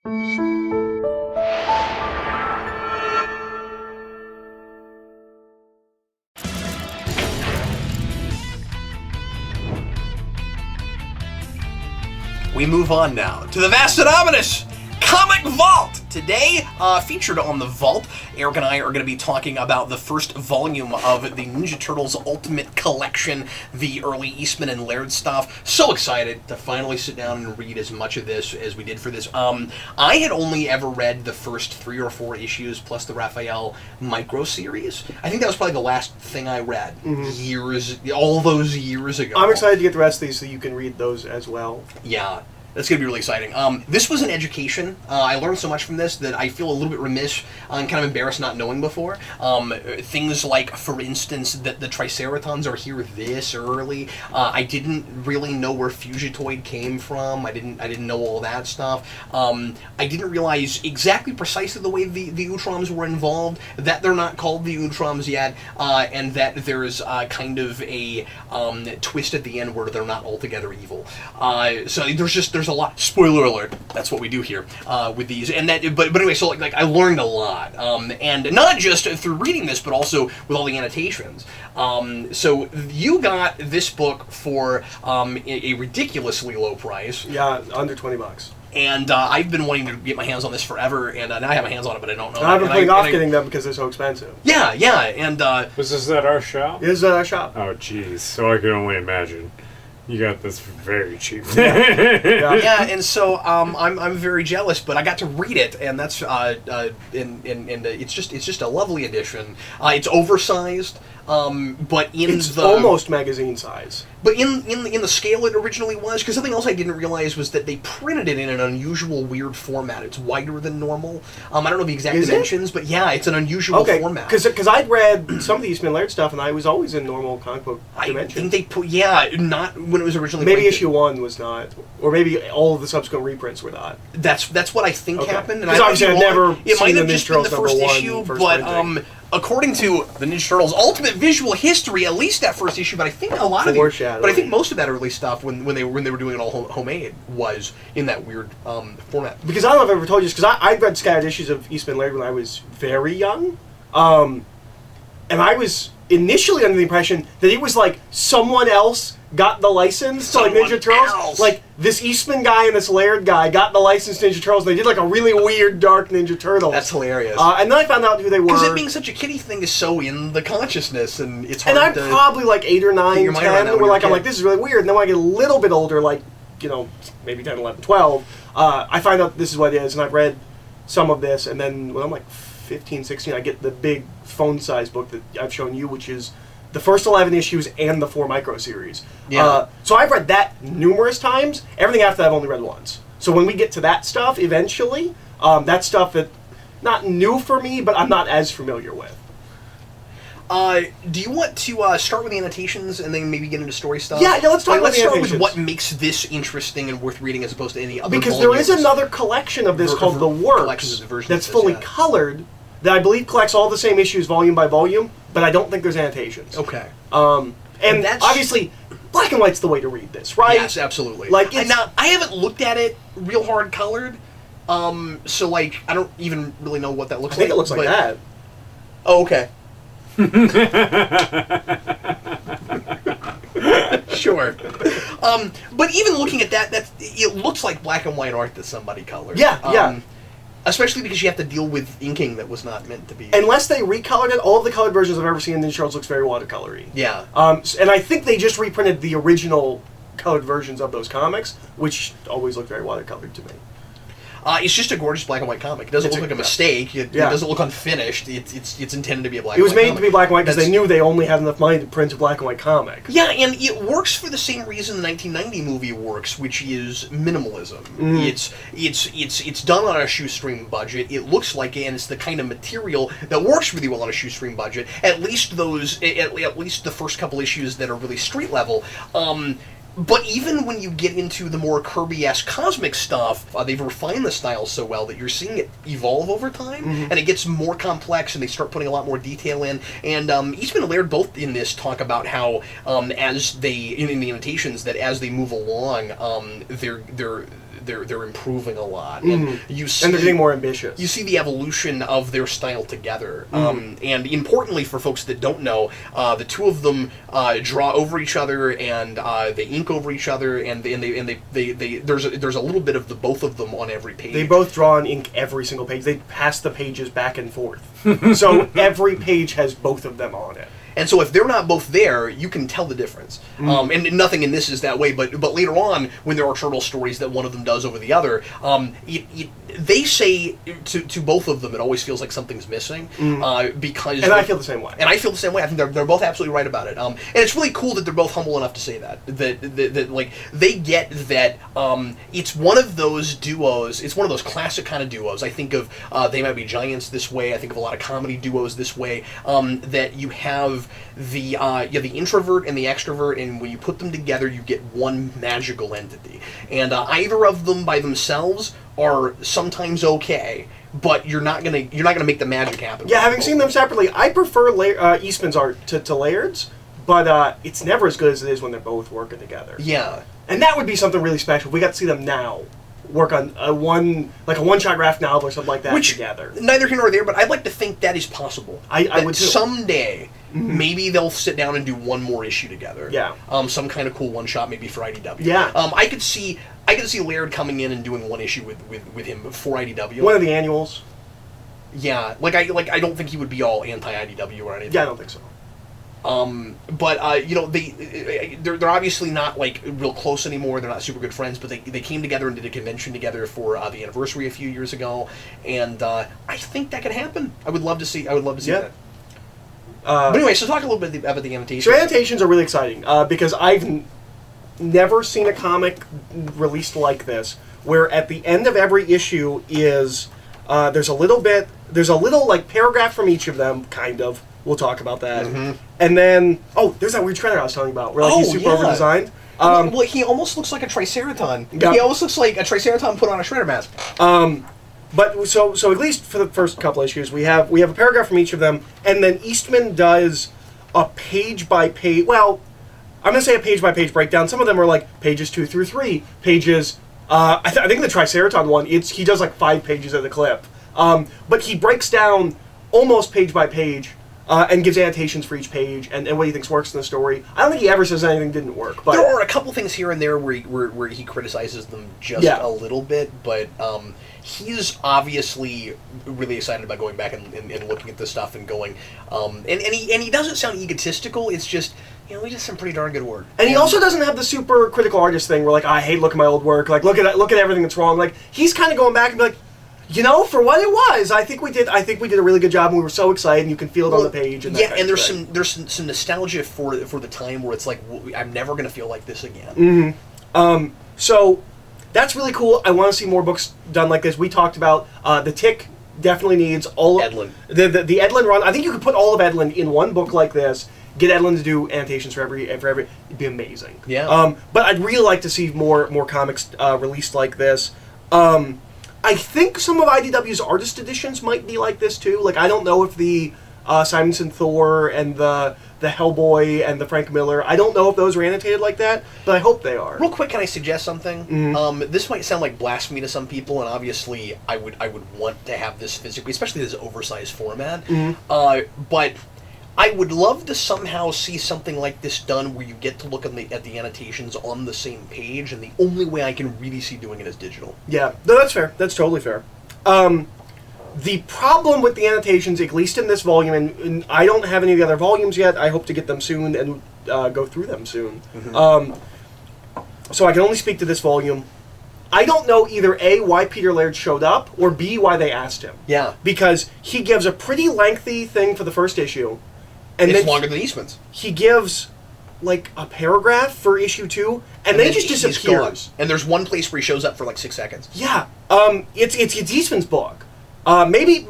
We move on now to the vast and ominous Comic Vault! Today, featured on the Vault, Eric and I are going to be talking about the first volume of the Ninja Turtles Ultimate Collection, the early Eastman and Laird stuff. So excited to finally sit down and read as much of this as we did for this. I had only ever read the first 3 or 4 issues, plus the Raphael micro series. I think that was probably the last thing I read all those years ago. I'm excited to get the rest of these so you can read those as well. Yeah. That's going to be really exciting. This was an education. I learned so much from this that I feel a little bit remiss and kind of embarrassed not knowing before. Things like, for instance, that the Triceratons are here this early. I didn't really know where Fugitoid came from. I didn't know all that stuff. I didn't realize exactly precisely the way the Utroms were involved, that they're not called the Utroms yet, and that there's kind of a twist at the end where they're not altogether evil. So there's a lot. Spoiler alert. That's what we do here with these. And that, but anyway, so like I learned a lot, and not just through reading this, but also with all the annotations. So you got this book for a ridiculously low price. Yeah, under $20. And I've been wanting to get my hands on this forever, and now I have my hands on it, but I don't know. I've been putting off getting them because they're so expensive. Yeah, and was this at our shop? It is at our shop. Oh, jeez. So I can only imagine. You got this very cheap. Yeah, and so I'm very jealous, but I got to read it, and that's it's just a lovely edition. It's oversized, but it's almost magazine size. But in the scale it originally was, because something else I didn't realize was that they printed it in an unusual, weird format. It's wider than normal. I don't know the exact dimensions, but yeah, it's an unusual format. Because I'd read some of the Eastman Laird stuff, and I was always in normal comic book dimensions. I think they put, not when it was originally maybe printed. issue 1 was not, or maybe all of the subsequent reprints were not. That's what I think happened. Because obviously I've never it seen might have the just Ninja been the Turtles first #1 issue, first but printing. According to the Ninja Turtles' Ultimate Visual History, at least that first issue, but I think a lot of it, but I think most of that early stuff when they were doing it all homemade was in that weird format. Because I don't know if I've ever told you this, because I read scattered issues of Eastman Laird when I was very young, and I was initially under the impression that it was like someone else got the license to like Ninja Turtles. Like this Eastman guy and this Laird guy got the license to Ninja Turtles, and they did like a really weird dark Ninja Turtles. That's hilarious. And then I found out who they were. Because it being such a kiddie thing is so in the consciousness, and it's hard to... And I'm probably like 8 or 9, 10, where like I'm like, this is really weird. And then when I get a little bit older, like, maybe 10, 11, 12, I find out this is what it is, and I've read some of this, and then when I'm like 15, 16, I get the big phone-sized book that I've shown you, which is the first 11 issues and the 4 micro series. Yeah. So I've read that numerous times. Everything after that I've only read once. So when we get to that stuff eventually, that's stuff that not new for me, but I'm not as familiar with. Do you want to start with the annotations and then maybe get into story stuff? Yeah, let's talk about the start annotations. with what makes this interesting and worth reading as opposed to any other Because volumes. there is another collection of this called The Works that's fully colored that I believe collects all the same issues volume by volume, but I don't think there's annotations. Okay. And that's obviously black and white's the way to read this, right? Yes, absolutely. Like now, I haven't looked at it real hard colored, so like I don't even really know what that looks like. I think it looks like that. Oh, okay. Sure. But even looking at that, it looks like black and white art that somebody colored. Yeah. Especially because you have to deal with inking that was not meant to be. Unless they recolored it, all of the colored versions I've ever seen in Ninja Turtles looks very watercolory. Yeah. And I think they just reprinted the original colored versions of those comics, which always look very watercolored to me. It's just a gorgeous black and white comic. It doesn't look like a mistake. It doesn't look unfinished. It's intended to be a black and white comic. It was made to be black and white because they knew they only had enough money to print a black and white comic. Yeah, and it works for the same reason the 1990 movie works, which is minimalism. It's done on a shoestring budget. It looks like it, and it's the kind of material that works really well on a shoestring budget. At least the first couple issues that are really street level. But even when you get into the more Kirby-esque cosmic stuff, they've refined the style so well that you're seeing it evolve over time, and it gets more complex, and they start putting a lot more detail in. And Eastman and Laird both in this talk about how, as they in the annotations, that as they move along, their they're improving a lot, and you see, and they're getting more ambitious. You see the evolution of their style together, and importantly for folks that don't know, the two of them draw over each other, and they ink over each other, and there's a little bit of the both of them on every page. They both draw and ink every single page. They pass the pages back and forth, so every page has both of them on it. And so if they're not both there, you can tell the difference. And nothing in this is that way, but later on, when there are turtle stories that one of them does over the other, they say to both of them, it always feels like something's missing. Because and I feel the same way. And I feel the same way. I think they're both absolutely right about it. And it's really cool that they're both humble enough to say that like they get that it's one of those duos. It's one of those classic kind of duos. I think of They Might Be Giants this way. I think of a lot of comedy duos this way. That you have the introvert and the extrovert, and when you put them together, you get one magical entity. And either of them by themselves are sometimes okay, but you're not gonna make the magic happen. Yeah, having seen them separately, I prefer Eastman's art to Laird's, but it's never as good as it is when they're both working together. Yeah, and that would be something really special. If we got to see them now work on a one-shot graphic novel or something like that together. Neither here nor there, but I'd like to think that is possible. I would too. Someday, maybe they'll sit down and do one more issue together. Yeah. Some kind of cool one-shot, maybe for IDW. Yeah. I could see Laird coming in and doing one issue with him for IDW. One of the annuals. Yeah. I don't think he would be all anti-IDW or anything. Yeah, I don't think so. But they're obviously not like real close anymore. They're not super good friends, but they came together and did a convention together for the anniversary a few years ago, and I think that could happen. I would love to see that. But anyway, so talk a little bit about the annotations. So annotations are really exciting because I've never seen a comic released like this, where at the end of every issue is there's a little like paragraph from each of them, kind of. We'll talk about that. And then, there's that weird trailer I was telling you about, where he's super over-designed. Well, he almost looks like a Triceraton. Yeah. He almost looks like a Triceraton put on a Shredder mask. But so at least for the first couple issues, we have a paragraph from each of them, and then Eastman does a page-by-page, well, I'm going to say a page-by-page breakdown. Some of them are like pages 2 through 3, pages, I think the Triceraton one, he does like 5 pages at a clip. But he breaks down almost page-by-page, and gives annotations for each page and what he thinks works in the story. I don't think he ever says anything didn't work. But there are a couple things here and there where he criticizes them just a little bit, but he's obviously really excited about going back and looking at this stuff and going, and he doesn't sound egotistical. It's just, he does some pretty darn good work. And he also doesn't have the super critical artist thing where I hate looking at my old work. Like look at everything that's wrong. Like he's kind of going back and be like, for what it was, I think we did a really good job, and we were so excited, and you can feel it on the page. And and there's some nostalgia for the time where it's like, I'm never going to feel like this again. So that's really cool. I want to see more books done like this. We talked about the Tick definitely needs all Edlin. The Edlin run. I think you could put all of Edlin in one book like this. Get Edlin to do annotations for every. It'd be amazing. Yeah. But I'd really like to see more comics released like this. I think some of IDW's artist editions might be like this too. Like I don't know if the Simonson Thor and the Hellboy and the Frank Miller, I don't know if those are annotated like that, but I hope they are. Real quick, can I suggest something? This might sound like blasphemy to some people, and obviously I would want to have this physically, especially this oversized format. But I would love to somehow see something like this done where you get to look at the annotations on the same page, and the only way I can really see doing it is digital. Yeah, no, that's fair. That's totally fair. The problem with the annotations, at least in this volume, and I don't have any of the other volumes yet, I hope to get them soon and go through them soon. So I can only speak to this volume. I don't know either A, why Peter Laird showed up, or B, why they asked him. Yeah. Because he gives a pretty lengthy thing for the first issue. And it's longer than Eastman's. He gives like a paragraph for issue 2, and then he just disappears. And there's one place where he shows up for like 6 seconds. Yeah. It's Eastman's book. Maybe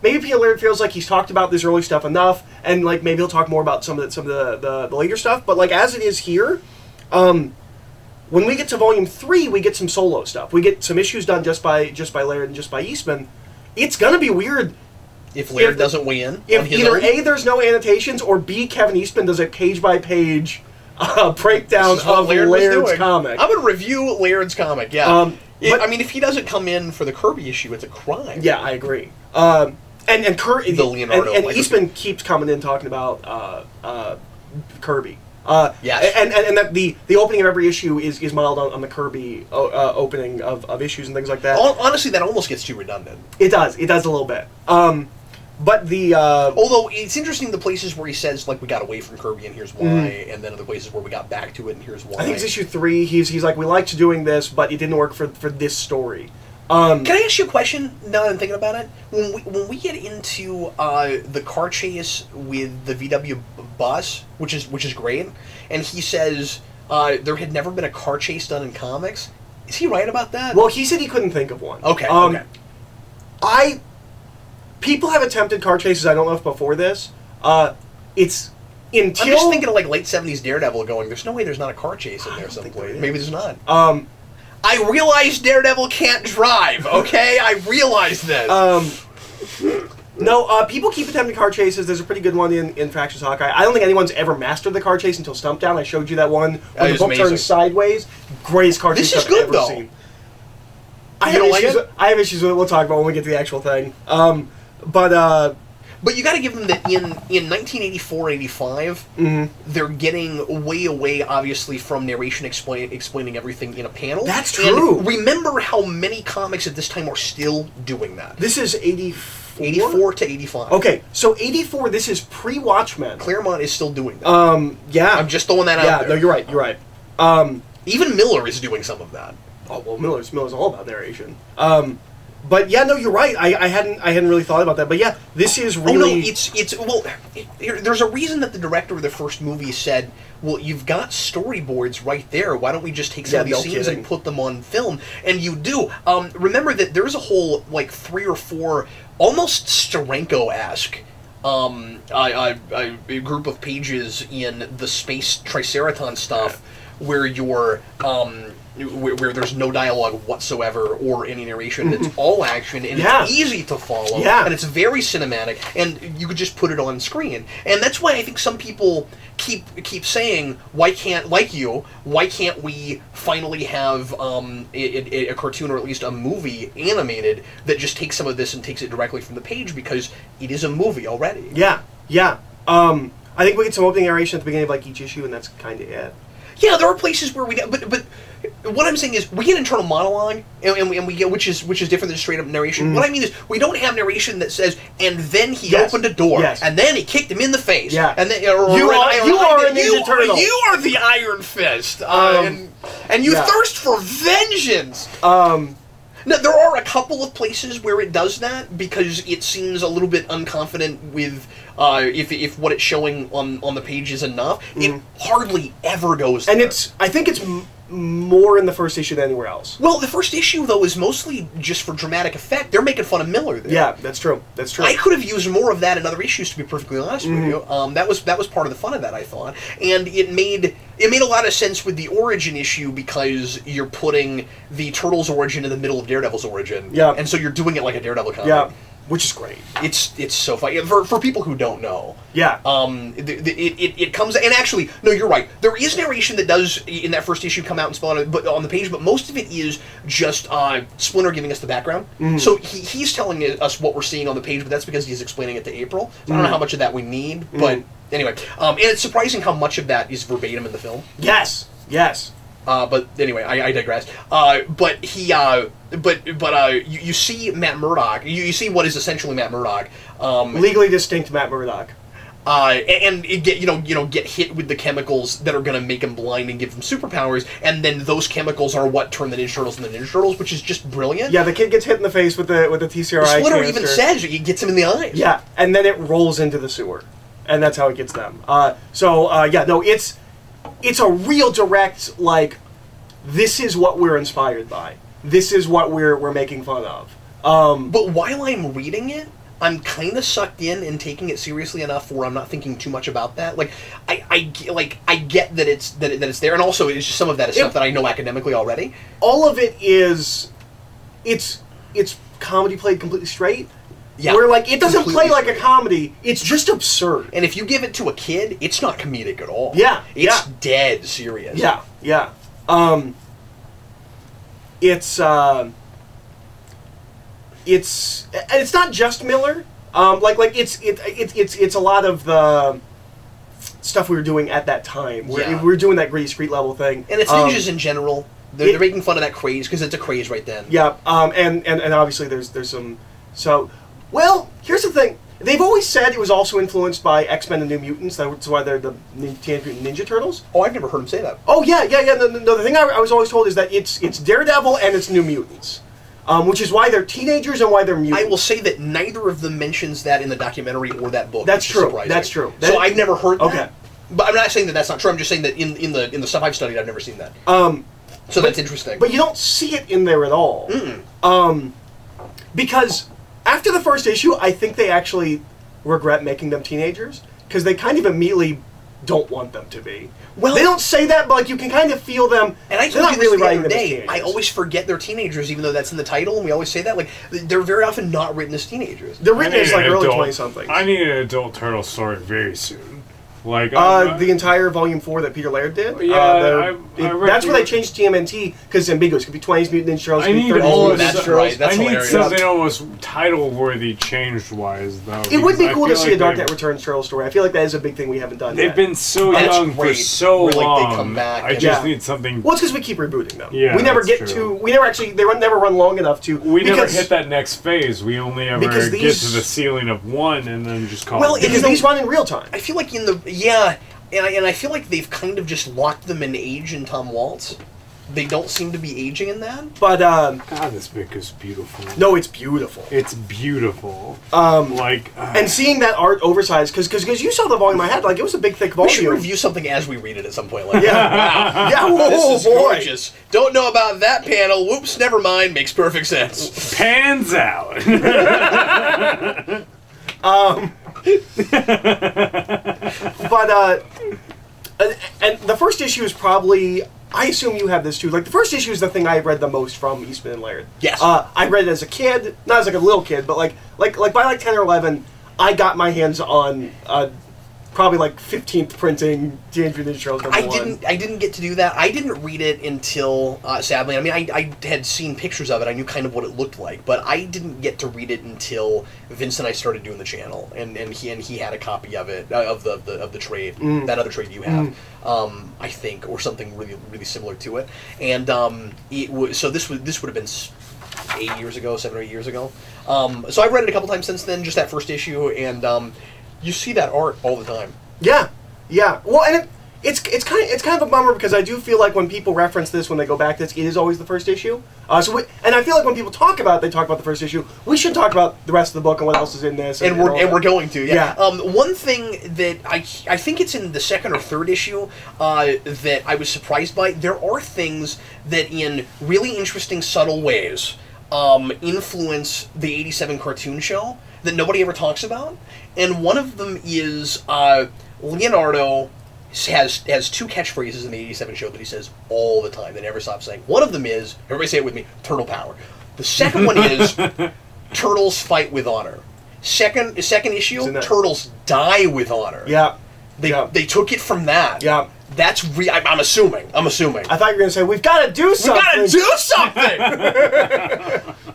Peter Laird feels like he's talked about this early stuff enough, and like maybe he'll talk more about some of the later stuff. But like as it is here, when we get to volume 3, we get some solo stuff. We get some issues done just by Laird and just by Eastman. It's gonna be weird if Laird doesn't weigh in. If either A, there's no annotations, or B, Kevin Eastman does a page-by-page breakdown of Laird's comic. I'm going to review Laird's comic, yeah. I mean, if he doesn't come in for the Kirby issue, it's a crime. Yeah, I agree. And Eastman keeps coming in talking about Kirby. Yes. And that the opening of every issue is modeled on the Kirby opening of issues and things like that. Honestly, that almost gets too redundant. It does a little bit. But the although it's interesting, the places where he says like we got away from Kirby and here's why, and then other places where we got back to it and here's why. I think it's issue 3. He's like, we liked doing this, but it didn't work for this story. Can I ask you a question now that I'm thinking about it? When we get into the car chase with the VW bus, which is great, and he says there had never been a car chase done in comics. Is he right about that? Well, he said he couldn't think of one. Okay. People have attempted car chases. I don't know if before this. It's until I'm just thinking of like late '70s Daredevil going. There's no way the's not a car chase in there someplace. Maybe there's not. I realize Daredevil can't drive. Okay, I realize this. No, people keep attempting car chases. There's a pretty good one in Fractions Hawkeye. I don't think anyone's ever mastered the car chase until Stumptown. I showed you that one where the book turns sideways. Greatest car chase I've ever seen. I have issues with it. We'll talk about when we get to the actual thing. But you got to give them that in 1984-85, they're getting way away, obviously, from narration explaining everything in a panel. That's true. And remember how many comics at this time are still doing that. This is 84? 84 to 85. Okay, so 84, this is pre-Watchmen. Claremont is still doing that. Yeah. I'm just throwing that out there. No, you're right. Even Miller is doing some of that. Oh, well, Miller's all about narration. But yeah, no, you're right. I hadn't really thought about that. But yeah, this is really. There's a reason that the director of the first movie said, "Well, you've got storyboards right there. Why don't we just take some of these scenes and put them on film?" And you do. Remember that there's a whole like 3 or 4 almost Steranko-esque a group of pages in the Space Triceraton stuff where you're. Where there's no dialogue whatsoever or any narration. It's all action, and it's easy to follow, and it's very cinematic, and you could just put it on screen. And that's why I think some people keep saying, why can't we finally have a cartoon or at least a movie animated that just takes some of this and takes it directly from the page, because it is a movie already. Yeah. I think we get some opening narration at the beginning of like each issue, and that's kind of it. Yeah, there are places where we get, but what I'm saying is we get internal monologue, and we get which is different than straight up narration. What I mean is we don't have narration that says, and then he opened a door, and then he kicked him in the face, and then you are the Iron Fist, and you thirst for vengeance. Now, there are a couple of places where it does that because it seems a little bit unconfident with if what it's showing on the page is enough. It hardly ever goes there. And I think it's more in the first issue than anywhere else. Well, the first issue, though, is mostly just for dramatic effect. They're making fun of Miller there. Yeah, that's true. I could have used more of that in other issues, to be perfectly honest with you. That was part of the fun of that, I thought. And it made a lot of sense with the origin issue because you're putting the Turtles' origin in the middle of Daredevil's origin. Yeah. And so you're doing it like a Daredevil comic. Yeah. Which is great. It's so funny for people who don't know. Yeah. It comes, and actually, no, you're right. There is narration that does in that first issue come out and spell on the page, but most of it is just Splinter giving us the background. So he's telling us what we're seeing on the page, but that's because he's explaining it to April. So I don't know how much of that we need, but anyway, and it's surprising how much of that is verbatim in the film. Yes. But anyway, I digress. But you see Matt Murdock. You see what is essentially Matt Murdock. Legally distinct Matt Murdock. And get hit with the chemicals that are going to make him blind and give him superpowers, and then those chemicals are what turn the Ninja Turtles into Ninja Turtles, which is just brilliant. Yeah, the kid gets hit in the face with the TCRI Splinter canister. even says it gets him in the eyes. Yeah, and then it rolls into the sewer, and that's how it gets them. It's a real direct, like, this is what we're inspired by. This is what we're making fun of. But while I'm reading it, I'm kind of sucked in and taking it seriously enough where I'm not thinking too much about that. Like, I get that it's there, and also it's just some of that is stuff that I know academically already. All of it is, it's comedy played completely straight. Yeah, where like it doesn't play like a comedy; it's just absurd. And if you give it to a kid, it's not comedic at all. Yeah, it's dead serious. Yeah. it's and it's not just Miller. It's a lot of the stuff we were doing at that time. We were doing that gritty street level thing, and it's ninjas in general. They're making fun of that craze because it's a craze right then. Yeah, and obviously there's some. So, well, here's the thing. They've always said it was also influenced by X-Men and New Mutants. That's why they're the Teenage Mutant Ninja Turtles. Oh, I've never heard him say that. Oh yeah. No, the thing I was always told is that it's Daredevil and it's New Mutants. Which is why they're teenagers and why they're mutants. I will say that neither of them mentions that in the documentary or that book. That's true. That's true. So I've never heard that. Okay. But I'm not saying that that's not true. I'm just saying that in the stuff I've studied, I've never seen that. So that's interesting. But you don't see it in there at all. Because after the first issue, I think they actually regret making them teenagers because they kind of immediately don't want them to be. Well, they don't say that, but like you can kind of feel them. And I told you this the other day. I always forget they're teenagers, even though that's in the title, and we always say that. Like they're very often not written as teenagers. They're written as like early 20-somethings. I need an adult turtle story very soon. Like the entire Volume 4 that Peter Laird did. Yeah, that's where they changed TMNT because it's ambiguous. It could be 20s Mutant Ninja Turtles. I need that's right. That's I need hilarious. something almost title-worthy change-wise, though. It would be cool to see a Dark Knight Returns turtle story. I feel like that is a big thing we haven't done. They've been so young for so long. They come back. I just need something. Well, it's because we keep rebooting them. Yeah, we never get to. We never actually. They never run long enough to. We never hit that next phase. We only ever get to the ceiling of one and then just call it. Because these run in real time. I feel like and I feel like they've kind of just locked them in age in Tom Waltz. They don't seem to be aging in that. But God, this book is beautiful. No, it's beautiful. It's beautiful. And seeing that art oversized because you saw the volume I had, like it was a big thick volume. We should review something as we read it at some point. Like, wow, this is gorgeous. Don't know about that panel. Whoops, never mind. Makes perfect sense. Pans out. But and the first issue is probably, I assume you have this too. Like the first issue is the thing I read the most from Eastman and Laird. Yes. I read it as a kid, not as like a little kid, but like by like 10 or 11, I got my hands on probably like 15th printing Teenage Mutant Ninja Turtles #1. I didn't get to do that. I didn't read it until sadly. I mean, I had seen pictures of it. I knew kind of what it looked like, but I didn't get to read it until Vince and I started doing the channel, and he had a copy of it of the trade, that other trade you have, I think, or something really really similar to it. And so this would have been 7 or 8 years ago. So I've read it a couple times since then, just that first issue, and you see that art all the time. Yeah. Well, and it's kind of a bummer because I do feel like when people reference this when they go back to this, it is always the first issue. And I feel like when people talk about it, they talk about the first issue. We should talk about the rest of the book and what else is in this. And we're going to. Yeah. One thing that I think it's in the second or third issue that I was surprised by. There are things that in really interesting, subtle ways influence the '87 cartoon show that nobody ever talks about, and one of them is Leonardo has two catchphrases in the '87 show that he says all the time, that never stops saying. One of them is, everybody say it with me, turtle power. The second one is turtles fight with honor. Second issue, turtles die with honor. Yeah. They took it from that. Yeah. That's I'm assuming. I thought you were going to say, we've got to do something.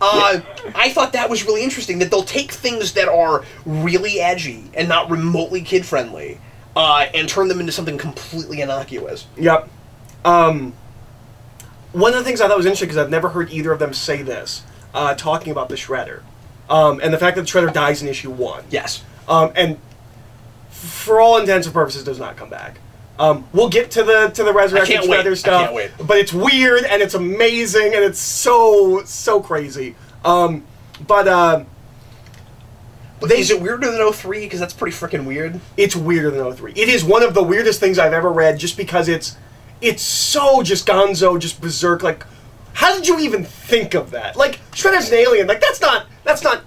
I thought that was really interesting, that they'll take things that are really edgy and not remotely kid-friendly and turn them into something completely innocuous. Yep. One of the things I thought was interesting, because I've never heard either of them say this, talking about the Shredder. And the fact that the Shredder dies in issue 1. Yes. And for all intents and purposes does not come back. We'll get to the resurrection Shredder stuff, I can't wait. But it's weird and it's amazing and it's so crazy. But is it weirder than 03? Because that's pretty freaking weird. It's weirder than 03. It is one of the weirdest things I've ever read, just because it's so just gonzo, just berserk. Like, how did you even think of that? Like, Shredder's an alien. Like, that's not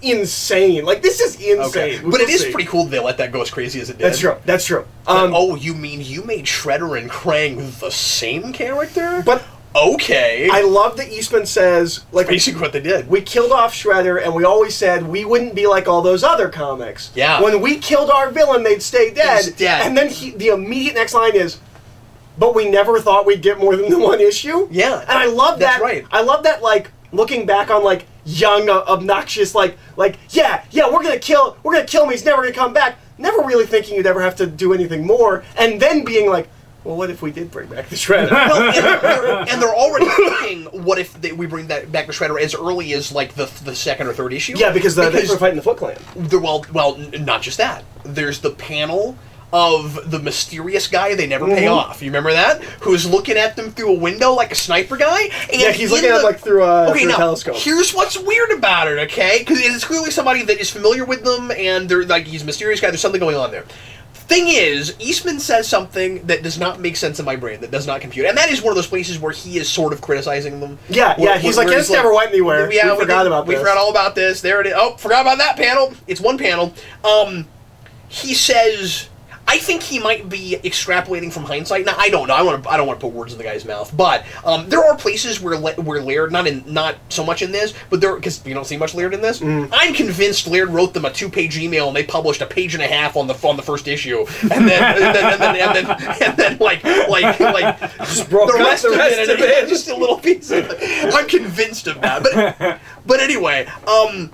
insane. Like, this is insane. Okay. But it is pretty cool that they let that go as crazy as it did. That's true. You mean you made Shredder and Krang the same character? But okay. I love that Eastman says, like, that's basically what they did. We killed off Shredder, and we always said we wouldn't be like all those other comics. Yeah. When we killed our villain, they'd stay dead. He's dead. And then the immediate next line is, but we never thought we'd get more than the one issue. Yeah. And I love that. That's right. I love that, like, looking back on, like, young, obnoxious, like, yeah, we're gonna kill him, he's never gonna come back. Never really thinking you'd ever have to do anything more, and then being like, well, what if we did bring back the Shredder? Well, and they're already thinking, what if we bring back the Shredder as early as, like, the second or third issue? Yeah, because they were fighting the Foot Clan. Well, not just that. There's the panel of the mysterious guy they never pay off. You remember that? Who's looking at them through a window like a sniper guy? And yeah, he's looking at them, like, through a telescope. Here's what's weird about it, okay? Because it's clearly somebody that is familiar with them, and they're like, he's a mysterious guy. There's something going on there. Thing is, Eastman says something that does not make sense in my brain, that does not compute. And that is one of those places where he is sort of criticizing them. Yeah, he's like, this never went anywhere. Yeah, we forgot about this. We forgot all about this. There it is. Oh, forgot about that panel. It's one panel. He says, I think he might be extrapolating from hindsight. Now, I don't know. I don't want to put words in the guy's mouth. But there are places where Laird, not so much in this, but because you don't see much Laird in this. I'm convinced Laird wrote them a 2-page email and they published a page and a half on the first issue, and then like just broke the rest of it, just a little piece of it. I'm convinced of that. But anyway, and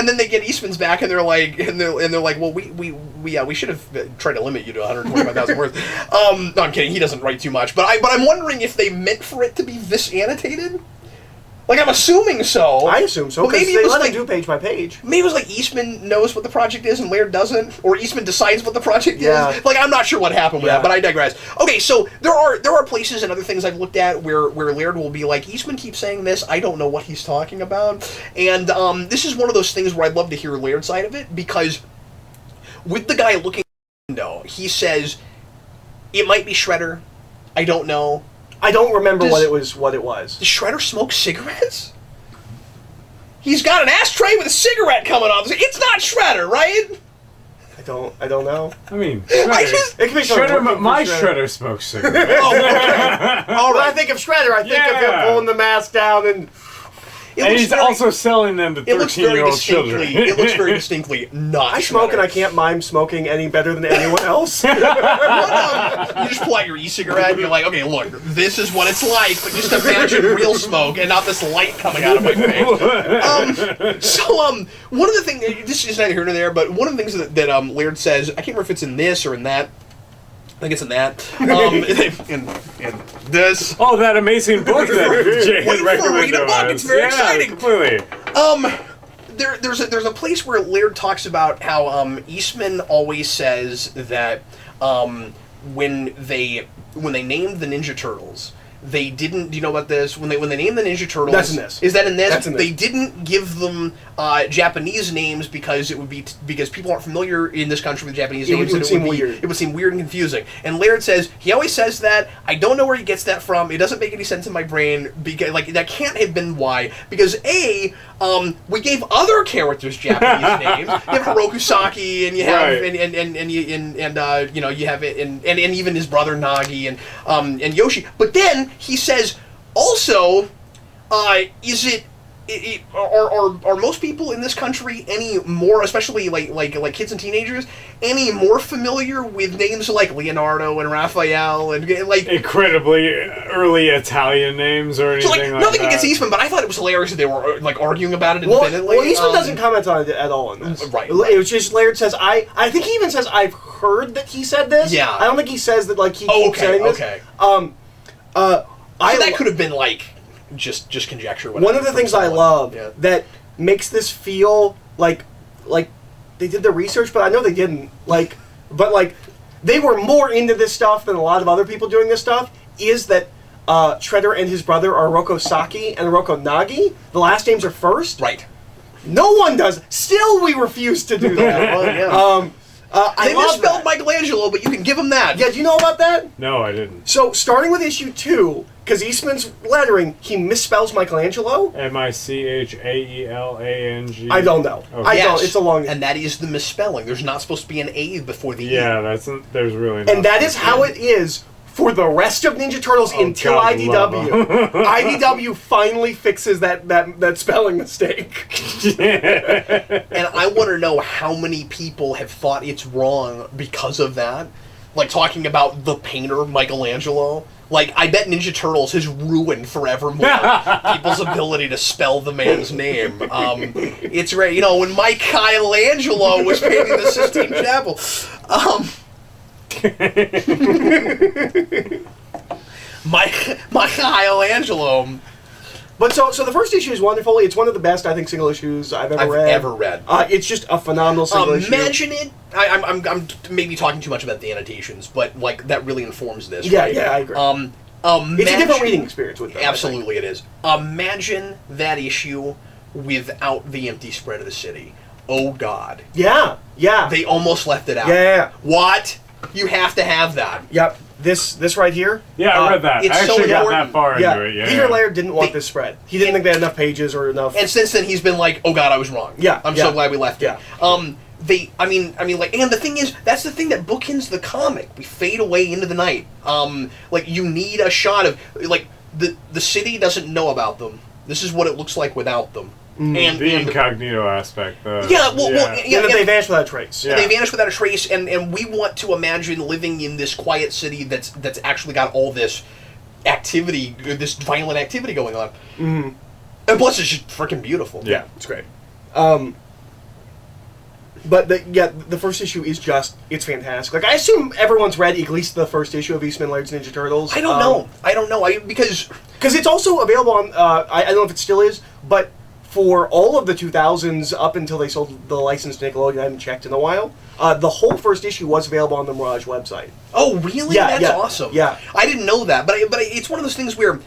then they get Eastman's back and they're like, well, we should have tried to limit you to 125,000 words. No, I'm kidding. He doesn't write too much, but I'm wondering if they meant for it to be this annotated. Like, I'm assuming so. I assume so. Maybe they let him do page by page. Maybe it was like Eastman knows what the project is and Laird doesn't, or Eastman decides what the project is. Like, I'm not sure what happened with that, but I digress. Okay, so there are places and other things I've looked at where Laird will be like, Eastman keeps saying this, I don't know what he's talking about, and this is one of those things where I'd love to hear Laird's side of it, because with the guy looking at the window, he says, it might be Shredder, I don't know. I don't remember what it was. Does Shredder smoke cigarettes? He's got an ashtray with a cigarette coming off. It's not Shredder, right? I don't know. I mean, Shredder smokes cigarettes. Oh, okay. All right. When I think of Shredder, I think of him pulling the mask down and he's also selling them to 13-year-old children. It looks very distinctly not I smoke and I can't mime smoking any better than anyone else. You just pull out your e-cigarette and you're like, okay, look, this is what it's like, but just imagine real smoke and not this light coming out of my face. One of the things, this is neither here nor there, but one of the things that Laird says, I can't remember if it's in this or in that, I think it's in that. And this. Oh, that amazing book that Jay had recommended to us. It's very exciting. Completely. There's a place where Laird talks about how Eastman always says that when they named the Ninja Turtles, they didn't. Do you know about this? When they named the Ninja Turtles, that's in this. Is that in this? That's in this. They didn't give them Japanese names because because people aren't familiar in this country with Japanese names. It would seem weird. It would seem weird and confusing. And Laird says he always says that. I don't know where he gets that from. It doesn't make any sense in my brain because that can't have been why. Because we gave other characters Japanese names. You have Hirokusaki, and you have you have it, and even his brother Nagi and Yoshi. But then he says also, are most people in this country any more, especially like kids and teenagers, any more familiar with names like Leonardo and Raphael and like incredibly early Italian names or anything like nothing that? against Eastman, but I thought it was hilarious that they were like arguing about it independently. Well, Eastman doesn't comment on it at all in this. Right. It was just Laird says I think he even says I've heard that he said this. Yeah. I don't think he says that he keeps saying this. Okay. So that could have been like just conjecture. One of the things I love that makes this feel like they did the research, but I know they didn't. But they were more into this stuff than a lot of other people doing this stuff. Is that Shredder and his brother are Oroku Saki and Oroku Nagi? The last names are first. Right. No one does. Still, we refuse to do that. Well, yeah. They misspelled that. Michelangelo, but you can give them that. Yeah, do you know about that? No, I didn't. So, starting with issue 2, because Eastman's lettering, he misspells Michelangelo. Michaelang. I don't know. Okay. I don't. It's a long... And that is the misspelling. There's not supposed to be an A before the E. Yeah, there's really not. And that is how it is for the rest of Ninja Turtles until IDW. IDW finally fixes that spelling mistake. And I want to know how many people have thought it's wrong because of that. like talking about the painter Michelangelo. Like, I bet Ninja Turtles has ruined forevermore people's ability to spell the man's name. It's right, you know, when Michelangelo was painting the Sistine Chapel. Michelangelo. But so the first issue is wonderful. It's one of the best, I think, single issues I've ever read. It's just a phenomenal single issue. Imagine it. I'm maybe talking too much about the annotations, but like that really informs this. Yeah, right? yeah, I agree. It's a different reading experience with them. Absolutely, it is. Imagine that issue without the empty spread of the city. Oh God. Yeah, yeah. They almost left it out. Yeah. What? You have to have that. Yep. This right here. Yeah, I read that. I actually got that far into it. Yeah. Peter Laird didn't want this spread. He didn't think they had enough pages or enough. And since then, he's been like, "Oh God, I was wrong." Yeah. I'm so glad we left it. Yeah. I mean, like, and the thing is, that's the thing that bookends the comic. We fade away into the night. Like, you need a shot of, like, the city doesn't know about them. This is what it looks like without them. And the incognito aspect. And they vanish without a trace. Yeah. They vanish without a trace, and we want to imagine living in this quiet city that's actually got all this activity, this violent activity going on. Mm-hmm. And plus, it's just freaking beautiful. Yeah, it's great. But the first issue is it's fantastic. Like, I assume everyone's read at least the first issue of Eastman, Laird's Ninja Turtles. I don't know. Because it's also available on, I don't know if it still is, but for all of the 2000s up until they sold the license to Nickelodeon, I haven't checked in a while, the whole first issue was available on the Mirage website. Oh, really? Yeah, That's awesome. Yeah. I didn't know that, but it's one of those things where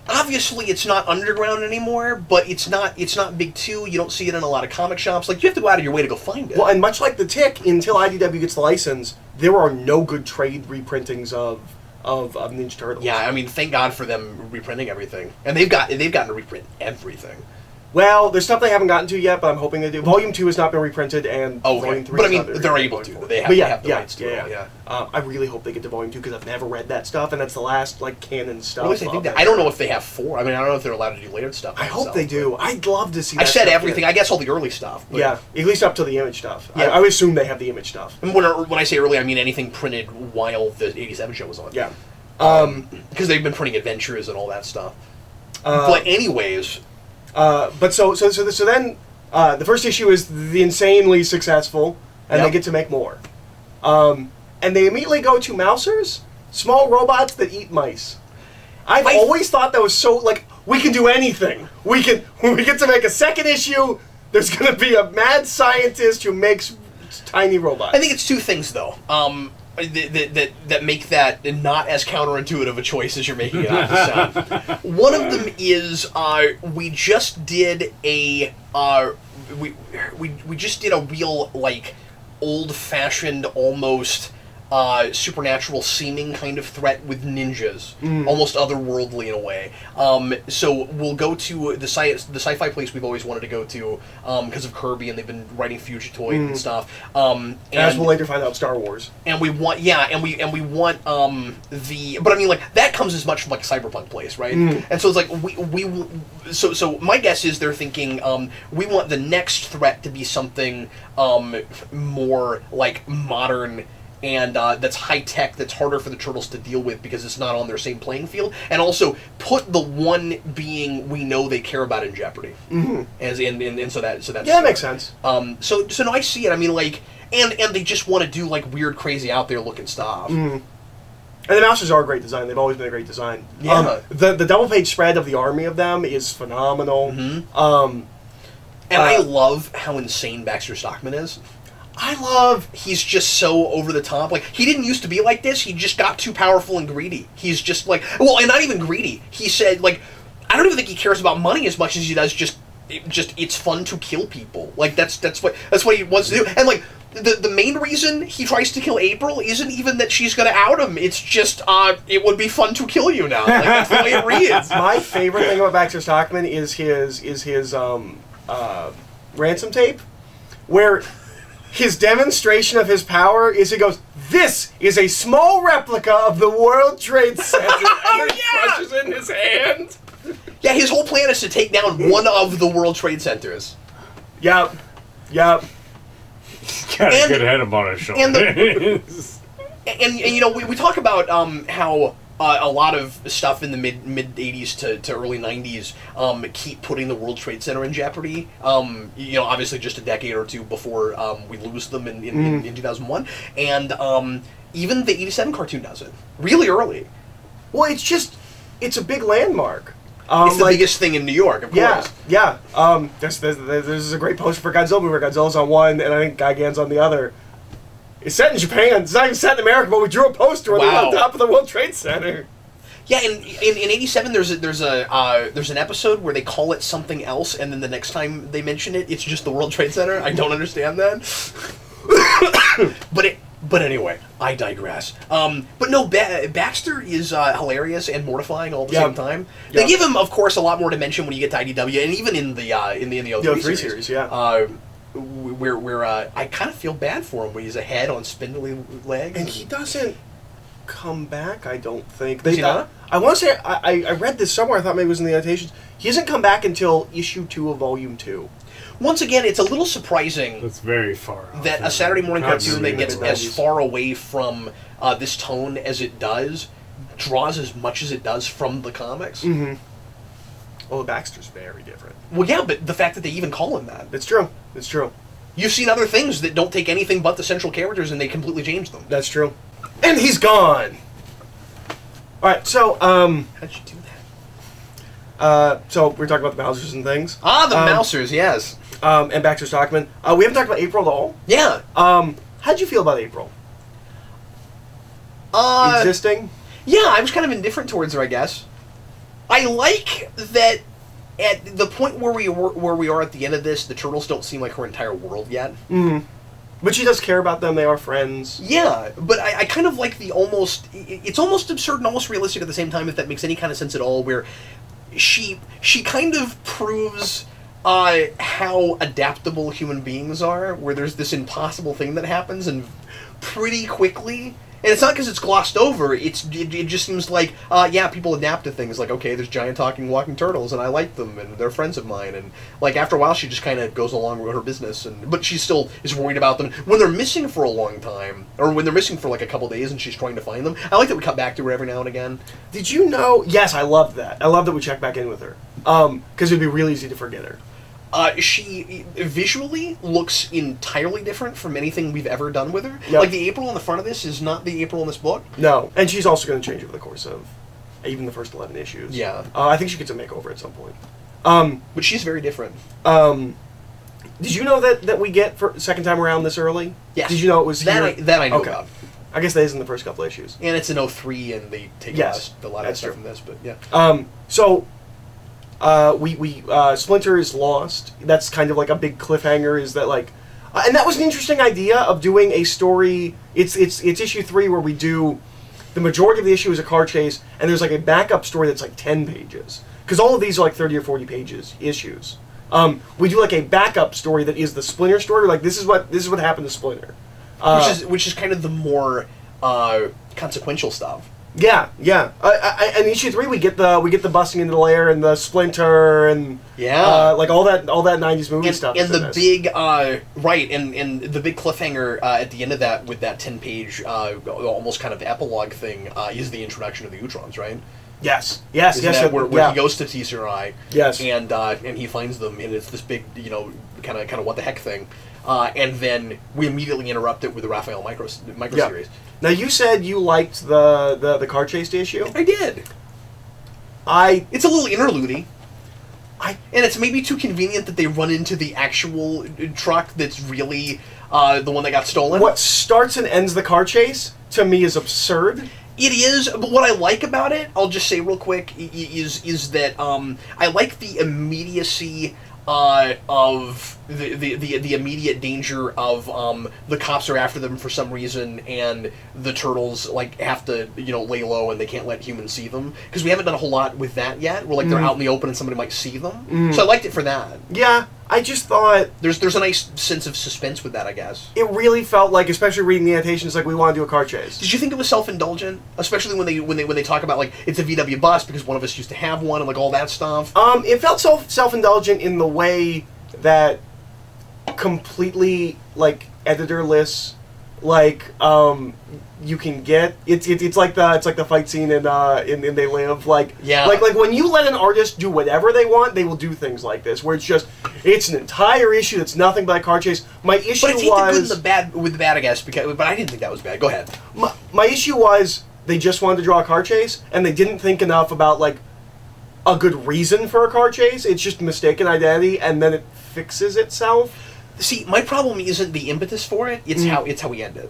obviously it's not underground anymore, but it's not big too. You don't see it in a lot of comic shops. Like, you have to go out of your way to go find it. Well, and much like the Tick, until IDW gets the license, there are no good trade reprintings of Ninja Turtles. Yeah, I mean, thank God for them reprinting everything, and they've gotten to reprint everything. Well, there's stuff they haven't gotten to yet, but I'm hoping they do. Volume 2 has not been reprinted, and Volume 3 but I mean, they're able to. They have the rights to it. Yeah. I really hope they get to Volume 2, because I've never read that stuff, and that's the last, like, canon stuff. I don't know if they have 4. I mean, I don't know if they're allowed to do later stuff. I hope they do. I'd love to see that. I said everything. I guess all the early stuff. But yeah, at least up to the Image stuff. Yeah. I would assume they have the Image stuff. And when I say early, I mean anything printed while the 87 show was on. Yeah. Because they've been printing Adventures and all that stuff. But anyways... But so then the first issue is the insanely successful, and they get to make more. And they immediately go to Mousers, small robots that eat mice. I've always thought that was so, like, we can do anything. When we get to make a second issue, there's going to be a mad scientist who makes tiny robots. I think it's two things, though. That make that not as counterintuitive a choice as you're making it out to sound. One of them is we just did a we just did a real, like, old-fashioned, almost supernatural seeming kind of threat with ninjas, almost otherworldly in a way. So we'll go to the sci-fi place we've always wanted to go to because of Kirby, and they've been writing Fugitoid and stuff. As we'll later find out, Star Wars. And we want, and we want but I mean, like, that comes as much from, like, a cyberpunk place, right? And so it's like so my guess is they're thinking we want the next threat to be something more, like, modern and that's high-tech, that's harder for the Turtles to deal with because it's not on their same playing field, and also put the one being we know they care about in jeopardy. And so that's that makes sense. So no, I see it. I mean, like, and they just want to do, like, weird, crazy, out there looking stuff. And the Mousers are a great design. They've always been a great design. Yeah. The double-page spread of the army of them is phenomenal. And I love how insane Baxter Stockman is. He's just so over the top. Like, he didn't used to be like this. He just got too powerful and greedy. He's just like, well, and not even greedy. He said, like, I don't even think he cares about money as much as he does just it's fun to kill people. Like, that's what he wants to do. And, like, the main reason he tries to kill April isn't even that she's going to out him. It's just it would be fun to kill you now. Like, that's the way it reads. My favorite thing about Baxter Stockman is his ransom tape, where his demonstration of his power is he goes, "This is a small replica of the World Trade Center." And he crushes it in his hand. Yeah, his whole plan is to take down one of the World Trade Centers. Yep. Got a good head up on his shoulders. And you know, we talk about how a lot of stuff in the mid 80s to early 90s keep putting the World Trade Center in jeopardy. You know, obviously just a decade or two before we lose them in 2001. And even the 87 cartoon does it. Really early. Well, it's a big landmark. It's the biggest thing in New York, of course. Yeah. There's a great poster for Godzilla movie where Godzilla's on one and I think Gigan's on the other. It's set in Japan. It's not even set in America, but we drew a poster on the top of the World Trade Center. Yeah, in '87, there's an episode where they call it something else, and then the next time they mention it, it's just the World Trade Center. I don't understand that. But anyway, I digress. But no, Baxter is hilarious and mortifying all at the same time. They give him, of course, a lot more dimension when you get to IDW, and even in the 03 series. Where I kind of feel bad for him when he's a head on spindly legs. And he doesn't come back, I don't think. Does he not? I want to say, I read this somewhere, I thought maybe it was in the annotations. He doesn't come back until issue 2 of Volume 2. Once again, it's a little surprising. That's very far off. That a Saturday morning cartoon that gets as far away from this tone as it does draws as much as it does from the comics. Mm-hmm. Well, Baxter's very different. Well, yeah, but the fact that they even call him that. It's true. It's true. You've seen other things that don't take anything but the central characters and they completely change them. That's true. And he's gone! Alright, so, how'd you do that? So, we're talking about the Mousers and things. Ah, the Mousers, yes. And Baxter Stockman. We haven't talked about April at all. Yeah. How'd you feel about April? Existing? Yeah, I was kind of indifferent towards her, I guess. I like that at the point where we are at the end of this, the Turtles don't seem like her entire world yet. Mm-hmm. But she does care about them, they are friends. Yeah, but I kind of like the almost... It's almost absurd and almost realistic at the same time, if that makes any kind of sense at all, where she kind of proves how adaptable human beings are, where there's this impossible thing that happens, and pretty quickly... And it's not because it's glossed over, it just seems like, yeah, people adapt to things, like, okay, there's giant talking walking turtles, and I like them, and they're friends of mine, and, like, after a while she just kind of goes along with her business, but she still is worried about them. When they're missing for a long time, or when they're missing for, like, a couple days and she's trying to find them, I like that we cut back to her every now and again. Did you know... Yes, I love that. I love that we check back in with her. Because it'd be real easy to forget her. She visually looks entirely different from anything we've ever done with her. Yep. Like, the April on the front of this is not the April in this book. No, and she's also going to change over the course of even the first 11 issues. Yeah. I think she gets a makeover at some point. But she's very different. Did you know that we get for second time around this early? Yes. Did you know it was that here? I know about. I guess that is in the first couple issues. And it's in 03, and they take a lot of stuff from this, but yeah. So... Splinter is lost. That's kind of like a big cliffhanger, is that like... and that was an interesting idea of doing a story... It's issue 3 where we do... The majority of the issue is a car chase, and there's like a backup story that's like 10 pages. Because all of these are like 30 or 40 pages issues. We do like a backup story that is the Splinter story. Like, this is what happened to Splinter. Which is kind of the more consequential stuff. Yeah. In issue 3, we get the busting into the lair and the Splinter and like all that 90s movie stuff. And the big and the big cliffhanger at the end of that with that 10-page almost kind of epilogue thing is the introduction of the Utrons, right? Yes. Where he goes to TCRI. Yes. And he finds them, and it's this big kind of what the heck thing. And then we immediately interrupt it with the Raphael micro series. Now, you said you liked the car chase issue. I did. It's a little interlude-y. And it's maybe too convenient that they run into the actual truck that's really the one that got stolen. What starts and ends the car chase, to me, is absurd. It is, but what I like about it, I'll just say real quick, is that I like the immediacy of the immediate danger of the cops are after them for some reason, and the turtles like have to lay low and they can't let humans see them, because we haven't done a whole lot with that yet. Where like they're out in the open and somebody might see them. So I liked it for that. Yeah, I just thought there's a nice sense of suspense with that, I guess. It really felt like, especially reading the annotations, like we want to do a car chase. Did you think it was self-indulgent, especially when they talk about like it's a VW bus because one of us used to have one and like all that stuff? It felt self-indulgent in the way that completely like editorless like you can get it's like the fight scene in They Live, like when you let an artist do whatever they want, they will do things like this where it's an entire issue that's nothing but a car chase. My issue but it's the good and the bad with the bad, I guess, but I didn't think that was bad. Go ahead. My issue was they just wanted to draw a car chase and they didn't think enough about like a good reason for a car chase. It's just mistaken identity and then it fixes itself. See, my problem isn't the impetus for it; it's how we end it.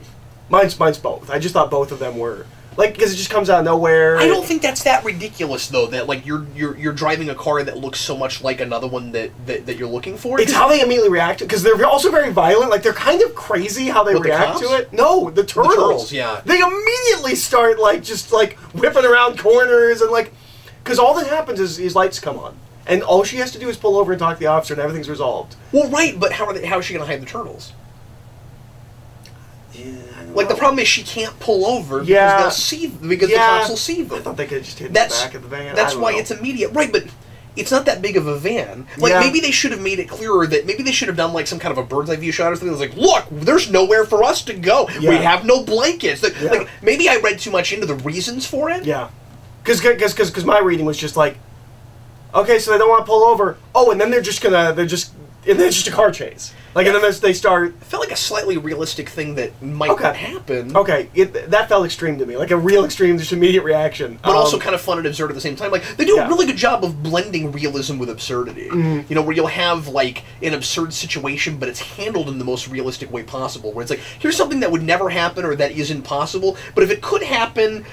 Mine's both. I just thought both of them were like because it just comes out of nowhere. I don't think that's that ridiculous though. That like you're driving a car that looks so much like another one that you're looking for. It's how they immediately react because they're also very violent. Like they're kind of crazy how they react to it. No, the turtles. The turtles, yeah. They immediately start like just like whipping around corners and like because all that happens is lights come on. And all she has to do is pull over and talk to the officer, and everything's resolved. Well, right, but how is she going to hide the turtles? Yeah, like the problem is she can't pull over because they'll see because the cops will see them. I thought they could just hit the back of the van. That's why it's immediate, right? But it's not that big of a van. Like maybe they should have made it clearer that maybe they should have done like some kind of a bird's eye view shot or something. It's like, look, there's nowhere for us to go. Yeah. We have no blankets. Like maybe I read too much into the reasons for it. Yeah, because my reading was just like. Okay, so they don't want to pull over. Oh, and then and then it's just a car chase. Like, and then they start... It felt like a slightly realistic thing that might not happen. Okay, that felt extreme to me. Like a real extreme, just immediate reaction. But also kind of fun and absurd at the same time. Like, they do a really good job of blending realism with absurdity. Mm-hmm. You know, where you'll have, like, an absurd situation, but it's handled in the most realistic way possible. Where it's like, here's something that would never happen or that isn't possible, but if it could happen,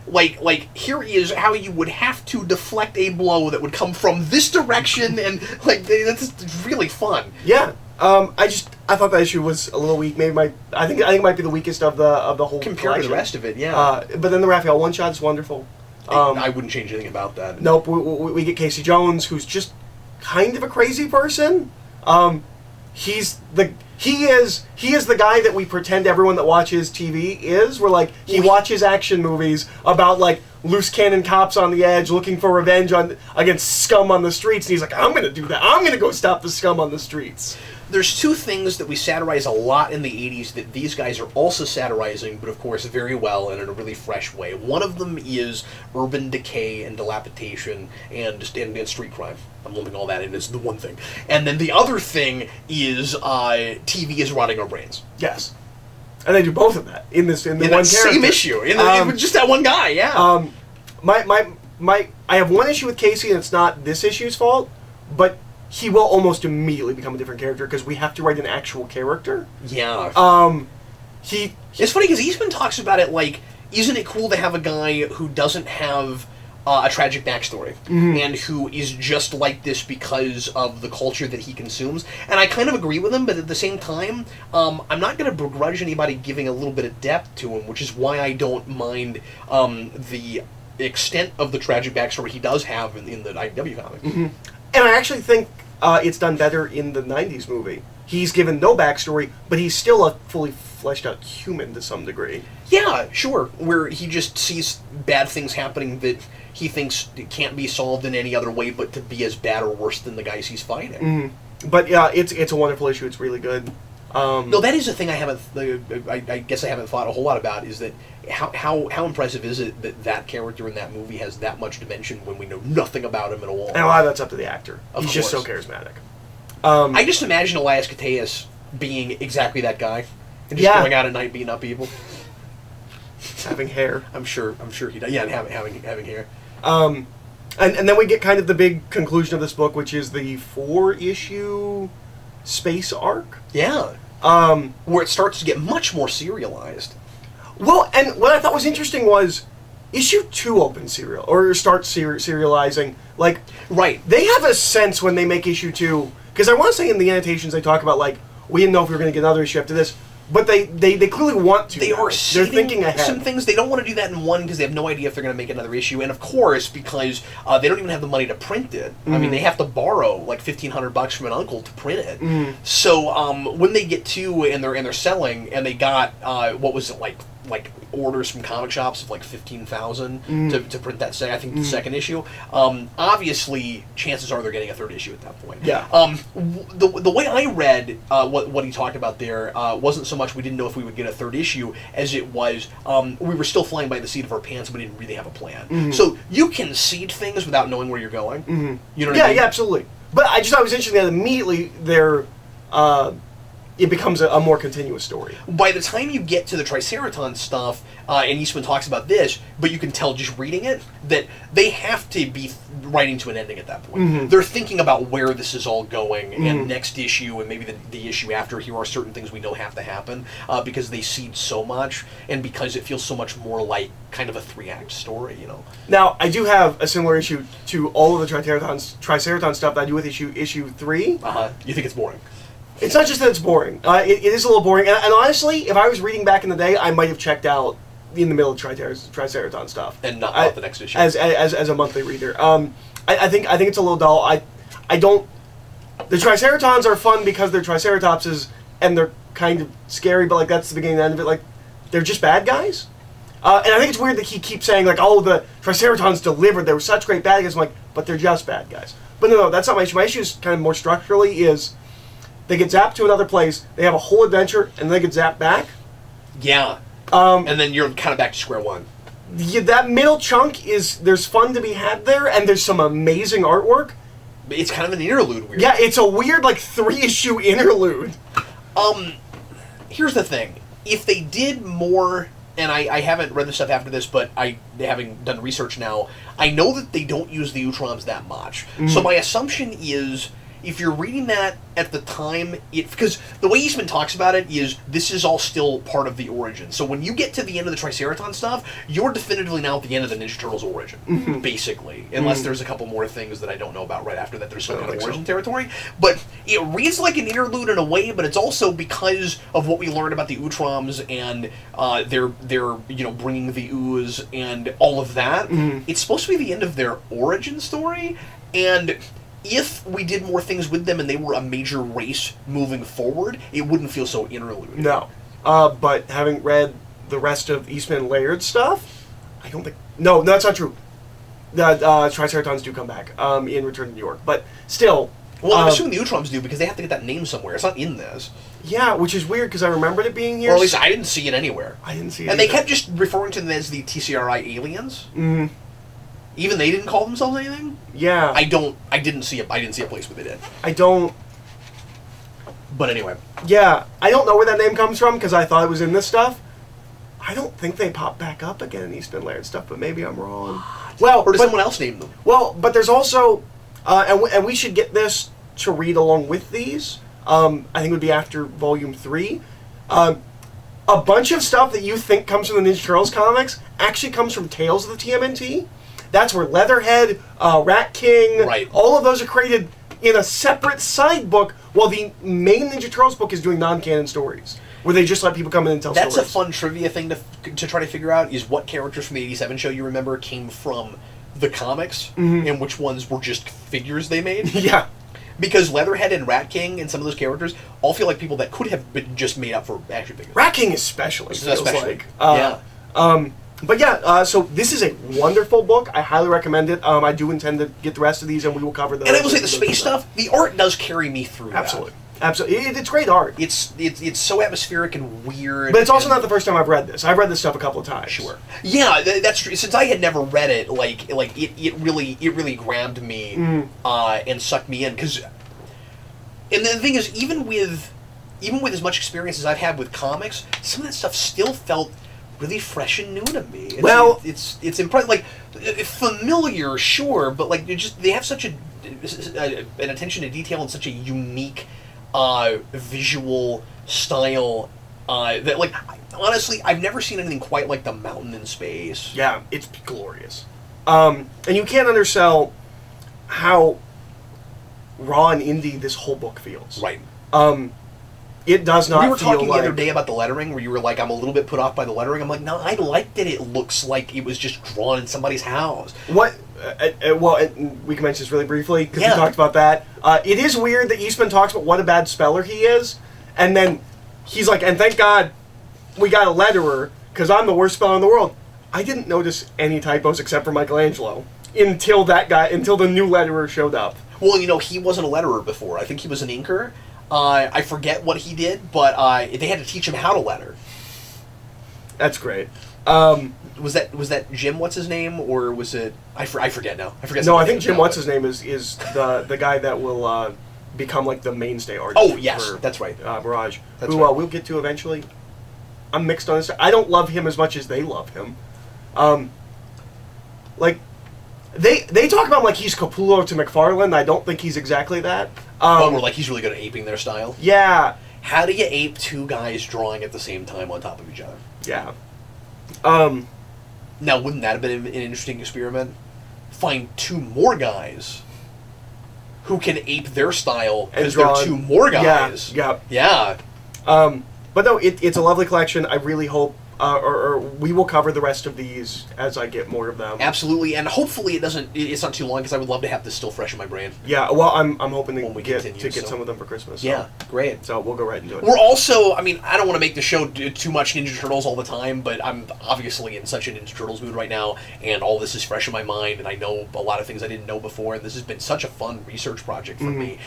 like here is how you would have to deflect a blow that would come from this direction, and, like, that's really fun. Yeah. I thought that issue was a little weak. Maybe I think it might be the weakest of the whole compared collection. To the rest of it. Yeah. But then the Raphael one shot is wonderful. I wouldn't change anything about that. Nope. We get Casey Jones, who's just kind of a crazy person. He is the guy that we pretend everyone that watches TV is. We're like he watches action movies about like loose cannon cops on the edge looking for revenge against scum on the streets, and he's like, I'm gonna do that. I'm gonna go stop the scum on the streets. There's two things that we satirize a lot in the 80s that these guys are also satirizing, but of course very well and in a really fresh way. One of them is urban decay and dilapidation and street crime. I'm lumping all that in as the one thing. And then the other thing is TV is rotting our brains. Yes. And they do both of that in the one character. Same issue. In just that one guy, yeah. I have one issue with Casey, and it's not this issue's fault, but he will almost immediately become a different character because we have to write an actual character. Yeah. It's funny because Eastman talks about it like, isn't it cool to have a guy who doesn't have a tragic backstory and who is just like this because of the culture that he consumes? And I kind of agree with him, but at the same time, I'm not going to begrudge anybody giving a little bit of depth to him, which is why I don't mind the extent of the tragic backstory he does have in the IDW comic. Mm-hmm. And I actually think it's done better in the 90s movie. He's given no backstory, but he's still a fully fleshed out human to some degree. Yeah, sure. Where he just sees bad things happening that he thinks can't be solved in any other way but to be as bad or worse than the guys he's fighting. Mm-hmm. But yeah, it's a wonderful issue. It's really good. No, that is the thing I guess I haven't thought a whole lot about, is that how impressive is it that character in that movie has that much dimension when we know nothing about him at all? And a lot of that's up to the actor. He's just so charismatic. I just imagine Elias Koteas being exactly that guy and just going out at night beating up people. Having hair. I'm sure he does. Yeah, and having hair. And then we get kind of the big conclusion of this book, which is the 4-issue space arc. Yeah. Where it starts to get much more serialized. Well, and what I thought was interesting was issue 2 opens starts serializing. Like, right. They have a sense when they make issue 2, because I want to say in the annotations they talk about, like, we didn't know if we were going to get another issue after this. But they clearly want to. They're thinking ahead. Some things they don't want to do that in one because they have no idea if they're going to make another issue, and of course because they don't even have the money to print it. Mm-hmm. I mean, they have to borrow like $1,500 from an uncle to print it. Mm-hmm. So when they get 2 and they're selling, and they got what was it, like like orders from comic shops of like 15,000 to print that I think the second issue. Obviously, chances are they're getting a third issue at that point. Yeah. The way I read what he talked about there wasn't so much we didn't know if we would get a third issue as it was we were still flying by the seat of our pants and we didn't really have a plan. So you can seed things without knowing where you're going. You know what I mean? Yeah, absolutely. But I just thought it was interesting that immediately there, it becomes a more continuous story. By the time you get to the Triceraton stuff, and Eastman talks about this, but you can tell just reading it that they have to be writing to an ending at that point. They're thinking about where this is all going, and next issue, and maybe the issue after, here are certain things we know have to happen, because they seed so much, and because it feels so much more like kind of a 3-act story, you know. Now, I do have a similar issue to all of the Triceraton stuff that I do with issue 3. You think it's boring? It's not just that it's boring. It is a little boring. And honestly, if I was reading back in the day, I might have checked out in the middle of Triceraton stuff. And not bought the next issue. As a monthly reader. I think it's a little dull. I don't... The Triceratons are fun because they're Triceratopses, and they're kind of scary, but like that's the beginning and end of it. Like, they're just bad guys. And I think it's weird that he keeps saying, like, oh, the Triceratons delivered. They were such great bad guys. I'm like, but they're just bad guys. But no, that's not my issue. My issue is kind of more structurally is... They get zapped to another place, they have a whole adventure, and they get zapped back. Yeah. And then you're kind of back to square one. Yeah, that middle chunk there's fun to be had there, and there's some amazing artwork. It's kind of an interlude weird. Yeah, it's a weird, like, 3-issue interlude. Here's the thing. If they did more, and I haven't read the stuff after this, but having done research now, I know that they don't use the Utroms that much. So my assumption is... If you're reading that at the time, because the way Eastman talks about it is this is all still part of the origin. So when you get to the end of the Triceraton stuff, you're definitively now at the end of the Ninja Turtles origin, basically. Unless there's a couple more things that I don't know about right after that. There's some kind of origin territory. But it reads like an interlude in a way, but it's also because of what we learned about the Utroms and their bringing the ooze and all of that. It's supposed to be the end of their origin story, and... If we did more things with them and they were a major race moving forward, it wouldn't feel so interlude. No. But having read the rest of Eastman and Laird stuff, I don't think... No, that's not true. The Triceratons do come back in Return to New York. But still... Well, I'm assuming the Utroms do because they have to get that name somewhere. It's not in this. Yeah, which is weird because I remembered it being here. Or at least I didn't see it anywhere. I didn't see it And either. they kept just referring to them as the TCRI aliens. Even they didn't call themselves anything? Yeah. I didn't see a place where they did. I don't... But anyway. Yeah, I don't know where that name comes from because I thought it was in this stuff. I don't think they pop back up again in Eastman Laird stuff, but maybe I'm wrong. Well, or does someone else name them? Well, but there's also... and we should get this to read along with these. I think it would be after Volume 3. A bunch of stuff that you think comes from the Ninja Turtles comics actually comes from Tales of the TMNT. That's where Leatherhead, Rat King, all of those are created in a separate side book, while the main Ninja Turtles book is doing non-canon stories, where they just let people come in and tell stories. That's a fun trivia thing to try to figure out, is what characters from the 87 show you remember came from the comics, and which ones were just figures they made. Yeah. Because Leatherhead and Rat King and some of those characters all feel like people that could have been just made up for action figures. Rat King especially, Especially. Like. But yeah, so this is a wonderful book. I highly recommend it. I do intend to get the rest of these, and we will cover those. And I will say the space stuff, the art does carry me through. Absolutely. Absolutely. It's great art. It's so atmospheric and weird. But it's also not the first time I've read this. I've read this stuff a couple of times. Sure. Yeah, that's true. Since I had never read it, it really grabbed me and sucked me in. And the thing is, even with as much experience as I've had with comics, some of that stuff still felt really fresh and new to me. It's impressive. Like, familiar, sure, but like they have such an attention to detail and such a unique visual style that, like, honestly, I've never seen anything quite like the mountain in space. Yeah, it's glorious. And you can't undersell how raw and indie this whole book feels. Right. It does not feel like... We were talking the other day about the lettering, where you were like, I'm a little bit put off by the lettering. I'm like, no, I like that it looks like it was just drawn in somebody's house. What... we can mention this really briefly, because we talked about that. It is weird that Eastman talks about what a bad speller he is, and then he's like, and thank God we got a letterer, because I'm the worst speller in the world. I didn't notice any typos except for Michelangelo until the new letterer showed up. Well, he wasn't a letterer before. I think he was an inker. I forget what he did, but they had to teach him how to letter. That's great. Was that Jim? What's his name, or was it? I forget now. I forget. No, I think Jim. What's his name is the guy that will become like the mainstay artist. Oh yes, that's right. Mirage, that's who right. We'll get to eventually. I'm mixed on this. I don't love him as much as they love him. Like they talk about him like he's Capullo to McFarlane. I don't think he's exactly that. We're like he's really good at aping their style. Yeah. How do you ape two guys drawing at the same time on top of each other? Yeah. Now, wouldn't that have been an interesting experiment? Find two more guys who can ape their style because they're two more guys. Yeah. But no, it's a lovely collection. I really hope, or we will cover the rest of these as I get more of them. Absolutely, and hopefully it's not too long because I would love to have this still fresh in my brain. Yeah, well, I'm hoping to get some of them for Christmas. So. Yeah, great. So we'll go right into it. We're also, I don't want to make the show too much Ninja Turtles all the time, but I'm obviously in such a Ninja Turtles mood right now, and all this is fresh in my mind, and I know a lot of things I didn't know before, and this has been such a fun research project for me.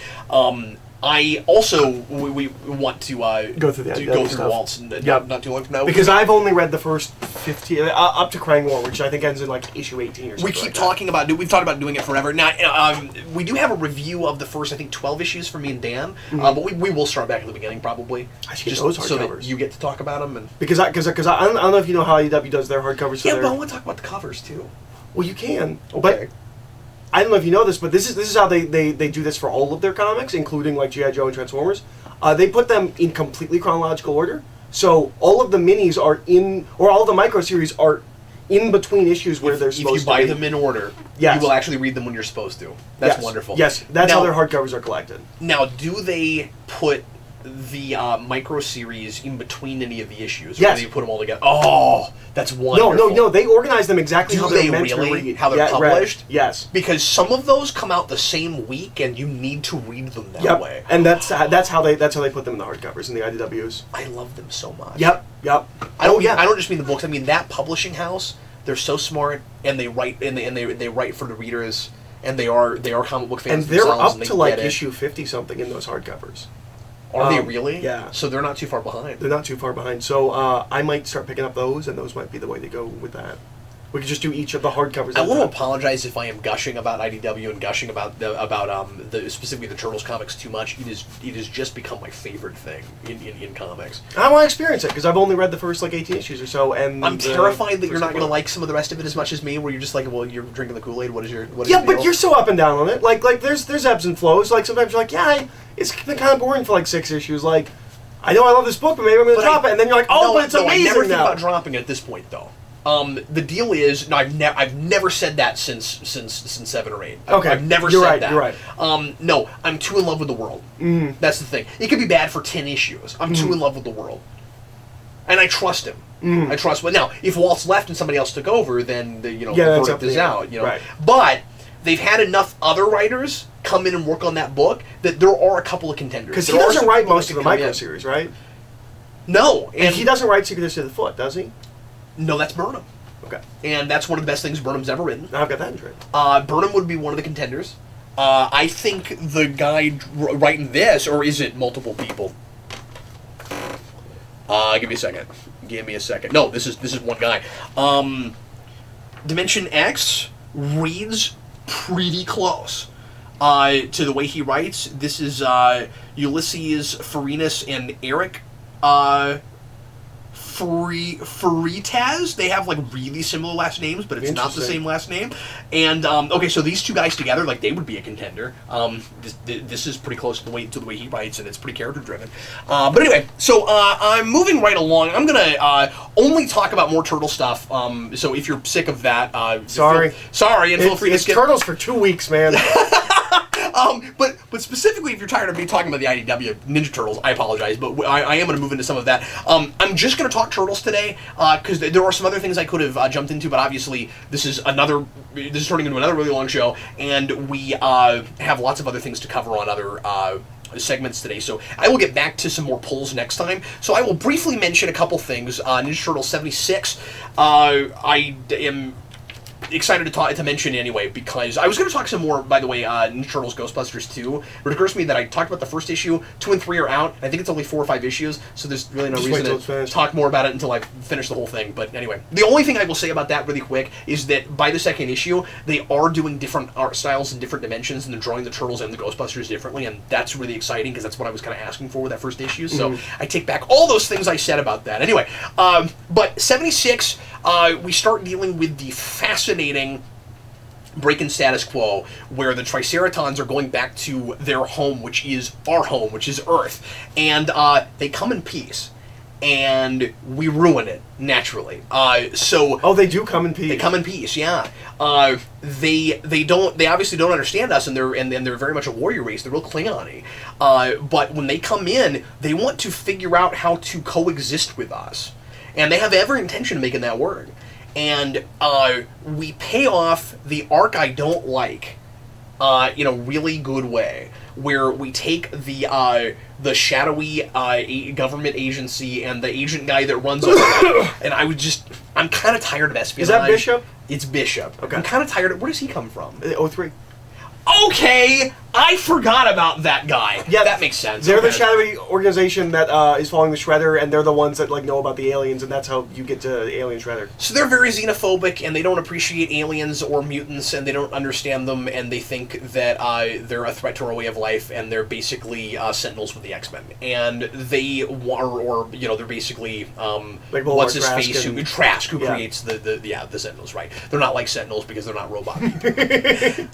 I also we want to go through the Waltz not too long from now because I've only read the first 15 up to Krang War, which I think ends in like issue 18 or something. We keep talking about we've talked about doing it forever. Now we do have a review of the first 12 issues for me and Dan, but we will start back at the beginning probably. I should get those hardcovers so that you get to talk about them because I don't know if you know how IDW does their hardcovers. Yeah, but I want to talk about the covers too. Well, you can. Okay. But I don't know if you know this, but this is how they do this for all of their comics, including like G.I. Joe and Transformers. They put them in completely chronological order. So all of the minis are or all of the micro series are in between issues where they're supposed to be. If you buy them in order, you will actually read them when you're supposed to. That's wonderful. Yes, that's how their hardcovers are collected. Now, do they put the micro series in between any of the issues? Yes. Or do they put them all together? Oh, that's wonderful. No. They organize them exactly how they're meant to read. How they're published? Right. Yes. Because some of those come out the same week, and you need to read them that way. And that's how they put them in the hardcovers in the IDWs. I love them so much. Yep. I don't just mean the books. I mean that publishing house. They're so smart, and they write they write for the readers, and they are comic book fans. And they're up to like issue 50 something in those hardcovers. Are they really? Yeah. So they're not too far behind. They're not too far behind. So I might start picking up those, and those might be the way to go with that. We could just do each of the hardcovers. I want to apologize if I am gushing about IDW and gushing about specifically the Turtles comics too much. It has just become my favorite thing in comics. I want to experience it because I've only read the first 18 issues or so, and I'm terrified that you're not going to like some of the rest of it as much as me. Where you're just like, well, you're drinking the Kool-Aid. What is your but you're so up and down on it. Like there's ebbs and flows. Like sometimes you're like, it's been kind of boring for like 6 issues. Like I know I love this book, but maybe I'm going to drop it. And then you're like, but it's amazing now. I never think about dropping it at this point though. The deal is, I've never said that since 7 or 8. I've never said that. You're right. No, I'm too in love with the world. That's the thing. It could be bad for 10 issues. I'm too in love with the world, and I trust him. I trust. But now, if Walt's left and somebody else took over, then the verdict is out. Right. But they've had enough other writers come in and work on that book that there are a couple of contenders. Because he doesn't write most of the micro series, right? No, and he doesn't write Secret History of the Foot, does he? No, that's Burnham. Okay. And that's one of the best things Burnham's ever written. I've got that in Burnham would be one of the contenders. I think the guy writing this, or is it multiple people? Give me a second. No, this is one guy. Dimension X reads pretty close to the way he writes. This is Ulysses Farinas and Eric Faritas. They have like really similar last names, but it's not the same last name. And so these two guys together, like they would be a contender. This is pretty close to the way he writes, and it's pretty character driven. But anyway, so I'm moving right along. I'm gonna only talk about more turtle stuff. So if you're sick of that, sorry, and feel free to skip. Turtles for 2 weeks, man. But specifically, if you're tired of me talking about the IDW Ninja Turtles, I apologize, but I am going to move into some of that. I'm just going to talk Turtles today, because there are some other things I could have jumped into, but obviously this is turning into another really long show, and we have lots of other things to cover on segments today, so I will get back to some more pulls next time. So I will briefly mention a couple things. Ninja Turtles 76. I am excited to mention anyway, because I was going to talk some more, by the way, Ninja Turtles Ghostbusters 2. But it occurs to me that I talked about the first issue. 2 and 3 are out. I think it's only 4 or 5 issues, so there's really no reason to talk more about it until I finish the whole thing. But anyway, the only thing I will say about that really quick is that by the second issue, they are doing different art styles and different dimensions, and they're drawing the Turtles and the Ghostbusters differently, and that's really exciting, because that's what I was kind of asking for with that first issue. So I take back all those things I said about that. Anyway, but 76, we start dealing with the fascinating breaking status quo, where the Triceratons are going back to their home, which is our home, which is Earth, and they come in peace, and we ruin it naturally. They do come in peace. They come in peace, yeah. They obviously don't understand us, and they're very much a warrior race. They're real Klingon-y. But when they come in, they want to figure out how to coexist with us, and they have every intention of making that work. And we pay off the arc I don't like in a really good way, where we take the shadowy government agency and the agent guy that runs over that, and I'm kind of tired of espionage. Is that Bishop? It's Bishop. Okay. I'm kind of tired of... Where does he come from? 03. Okay! I forgot about that guy. Yeah, that makes sense. They're the shadowy organization that is following the Shredder, and they're the ones that know about the aliens, and that's how you get to Alien Shredder. So they're very xenophobic, and they don't appreciate aliens or mutants, and they don't understand them, and they think that they're a threat to our way of life, and they're basically Sentinels with the X-Men. And they they're basically what's his face? Trask, who creates the Sentinels, right? They're not like Sentinels because they're not robot people.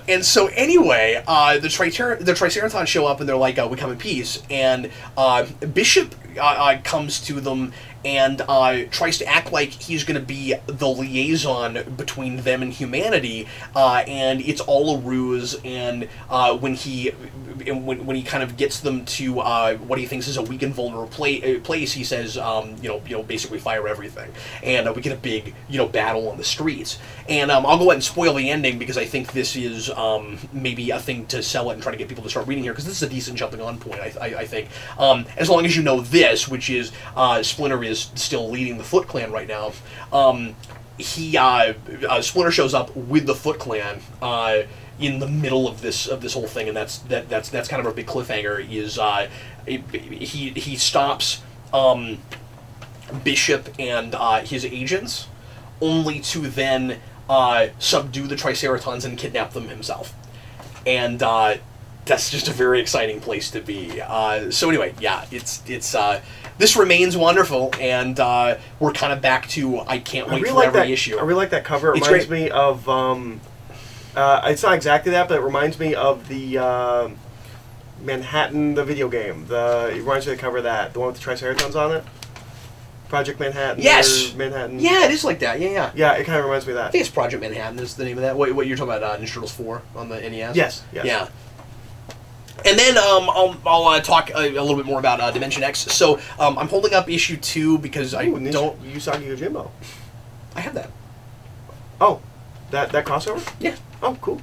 And so anyway, the Triceratons show up, and they're like, we come in peace. And Bishop comes to them and tries to act like he's going to be the liaison between them and humanity, and it's all a ruse. And when he kind of gets them to what he thinks is a weak and vulnerable place, he says, basically fire everything, and we get a big battle on the streets. And I'll go ahead and spoil the ending, because I think this is maybe a thing to sell it and try to get people to start reading here, because this is a decent jumping on point, I think. As long as you know this, which is Splinter is still leading the Foot Clan right now. Splinter shows up with the Foot Clan in the middle of this whole thing, and that's kind of a big cliffhanger. Is he stops Bishop and his agents, only to then subdue the Triceratons and kidnap them himself, and that's just a very exciting place to be. So anyway, yeah, it's this remains wonderful, and we're kind of back to I can't wait for every issue. I really like that cover. It reminds me of it's not exactly that, but it reminds me of the Manhattan, the video game. It reminds me of the cover of that, the one with the Triceratons on it. Project Manhattan. Yes. Manhattan. Yeah, it is like that. Yeah. Yeah, it kind of reminds me of that. I think it's Project Manhattan is the name of that. What you're talking about? Ninja Turtles 4 on the NES. Yes. Yeah. And then I'll talk a little bit more about Dimension X. So I'm holding up issue 2 because I don't... Usagi Yojimbo. I have that. Oh, that crossover? Yeah. Oh, cool.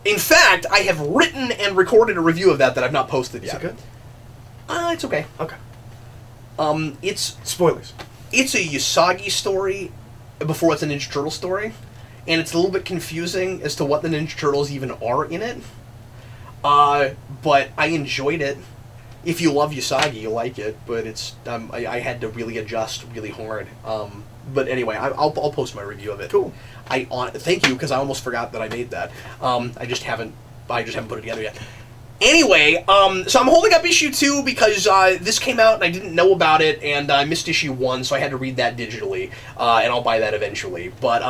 In fact, I have written and recorded a review of that I've not posted yet. Is it good? It's okay. Okay. It's... Spoilers. It's a Usagi story before it's a Ninja Turtle story, and it's a little bit confusing as to what the Ninja Turtles even are in it. But I enjoyed it. If you love Usagi, you'll like it. But it's I had to really adjust really hard. But anyway, I'll post my review of it. Cool. Thank you, because I almost forgot that I made that. I just haven't put it together yet. Anyway, so I'm holding up issue 2 because this came out and I didn't know about it, and I missed issue 1, so I had to read that digitally, and I'll buy that eventually. But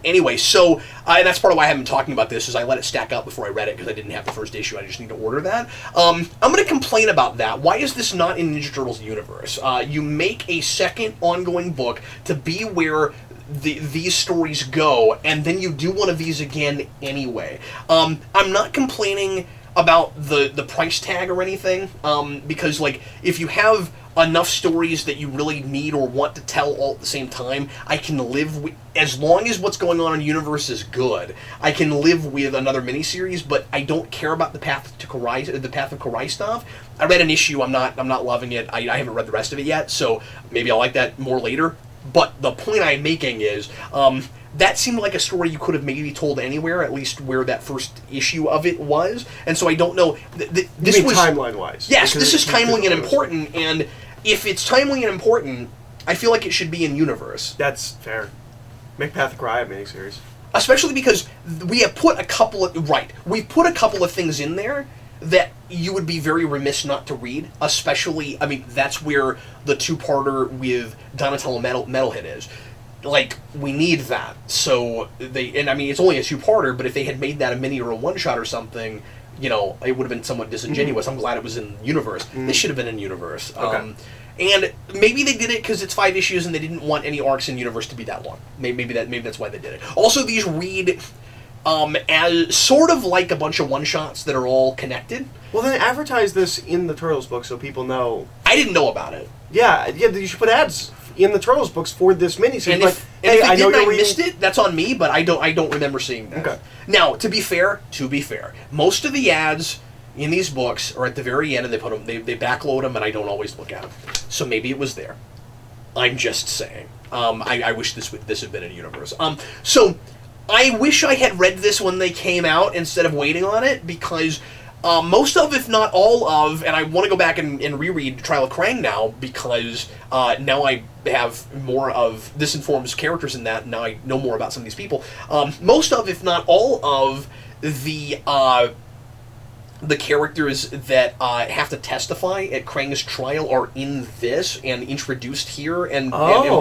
anyway, so and that's part of why I haven't been talking about this, is I let it stack up before I read it because I didn't have the first issue. I just need to order that. I'm going to complain about that. Why is this not in Ninja Turtles universe? You make a second ongoing book to be where these stories go, and then you do one of these again anyway. I'm not complaining about the price tag or anything, because like if you have enough stories that you really need or want to tell all at the same time, I can live with, as long as what's going on in the universe is good, I can live with another miniseries, but I don't care about the Path of Karai stuff. I read an issue, I'm not loving it, I haven't read the rest of it yet, so maybe I'll like that more later. But the point I'm making is, that seemed like a story you could have maybe told anywhere, at least where that first issue of it was. And so I don't know. This was timeline-wise. Yes, this is timely and important. And if it's timely and important, I feel like it should be in universe. That's fair. Make Path of Cry a miniseries. Especially because we have put a couple of things in there that you would be very remiss not to read. Especially, I mean, that's where the two-parter with Donatello Metalhead is. Like, we need that. So and I mean, it's only a two-parter, but if they had made that a mini or a one-shot or something, you know, it would have been somewhat disingenuous. I'm glad it was in universe. This should have been in universe. Okay. And maybe they did it because it's 5 issues and they didn't want any arcs in universe to be that long. Maybe that's why they did it. Also, these read as sort of like a bunch of one-shots that are all connected. Well, then advertise this in the Turtles book so people know. I didn't know about it. Yeah, you should put ads in the Turtles books for this miniseries. And if I missed it, that's on me, but I don't remember seeing that. Okay. Now, to be fair, most of the ads in these books are at the very end, and they put them, they backload them, and I don't always look at them. So maybe it was there. I'm just saying. I wish this had been in universe. So I wish I had read this when they came out instead of waiting on it, because most of, if not all of, and I want to go back and reread Trial of Krang now, because now I have more of this informs characters in that, and now I know more about some of these people. Most of, if not all of, the characters that have to testify at Krang's trial are in this and introduced here, and we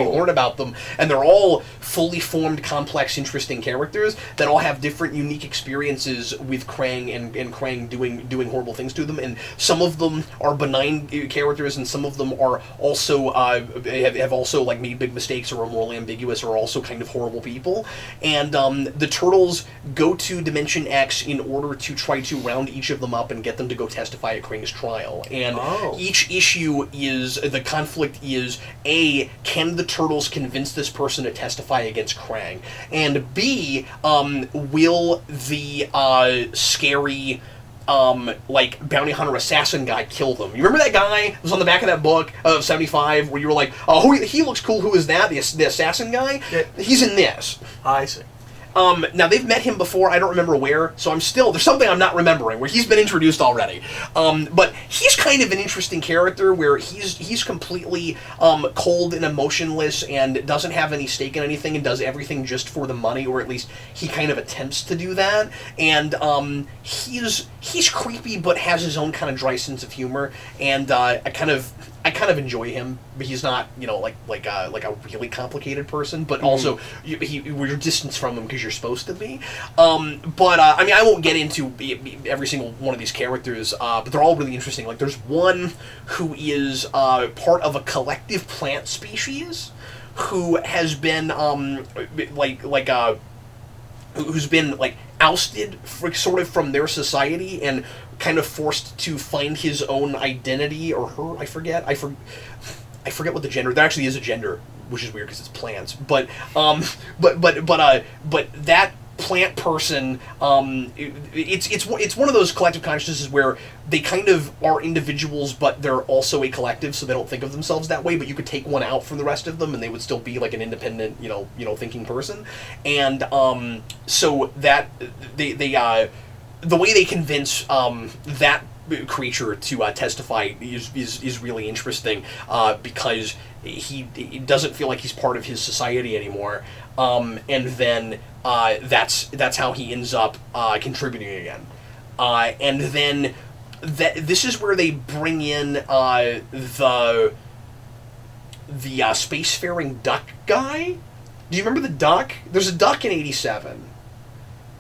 learn about them. And they're all fully formed, complex, interesting characters that all have different, unique experiences with Krang and Krang doing horrible things to them. And some of them are benign characters, and some of them are also have also like made big mistakes or are morally ambiguous or are also kind of horrible people. And the Turtles go to Dimension X in order to try to round each of them up and get them to go testify at Krang's trial. And each issue is, the conflict is, A, can the Turtles convince this person to testify against Krang? And B, will the scary like bounty hunter assassin guy kill them? You remember that guy who was on the back of that book of 75 where you were like, oh, he looks cool, who is that? The assassin guy? Yeah. He's in this. I see. Now, they've met him before, I don't remember where, so there's something I'm not remembering, where he's been introduced already. But he's kind of an interesting character, where he's completely cold and emotionless and doesn't have any stake in anything and does everything just for the money, or at least he kind of attempts to do that. And he's creepy, but has his own kind of dry sense of humor, and I kind of enjoy him, but he's not, you know, like a really complicated person, but also you're distanced from him because you're supposed to be. But I mean, I won't get into every single one of these characters, but they're all really interesting. Like, there's one who is part of a collective plant species who has been who's been like ousted sort of from their society and kind of forced to find his own identity, or her, I forget what the gender. There actually is a gender, which is weird because it's plants. But that plant person, it's one of those collective consciousnesses where they kind of are individuals, but they're also a collective, so they don't think of themselves that way. But you could take one out from the rest of them, and they would still be like an independent, you know, thinking person. And so that the way they convince that creature to testify is really interesting, because he doesn't feel like he's part of his society anymore, and then that's how he ends up contributing again, and then this is where they bring in the spacefaring duck guy. Do you remember the duck? There's a duck in 87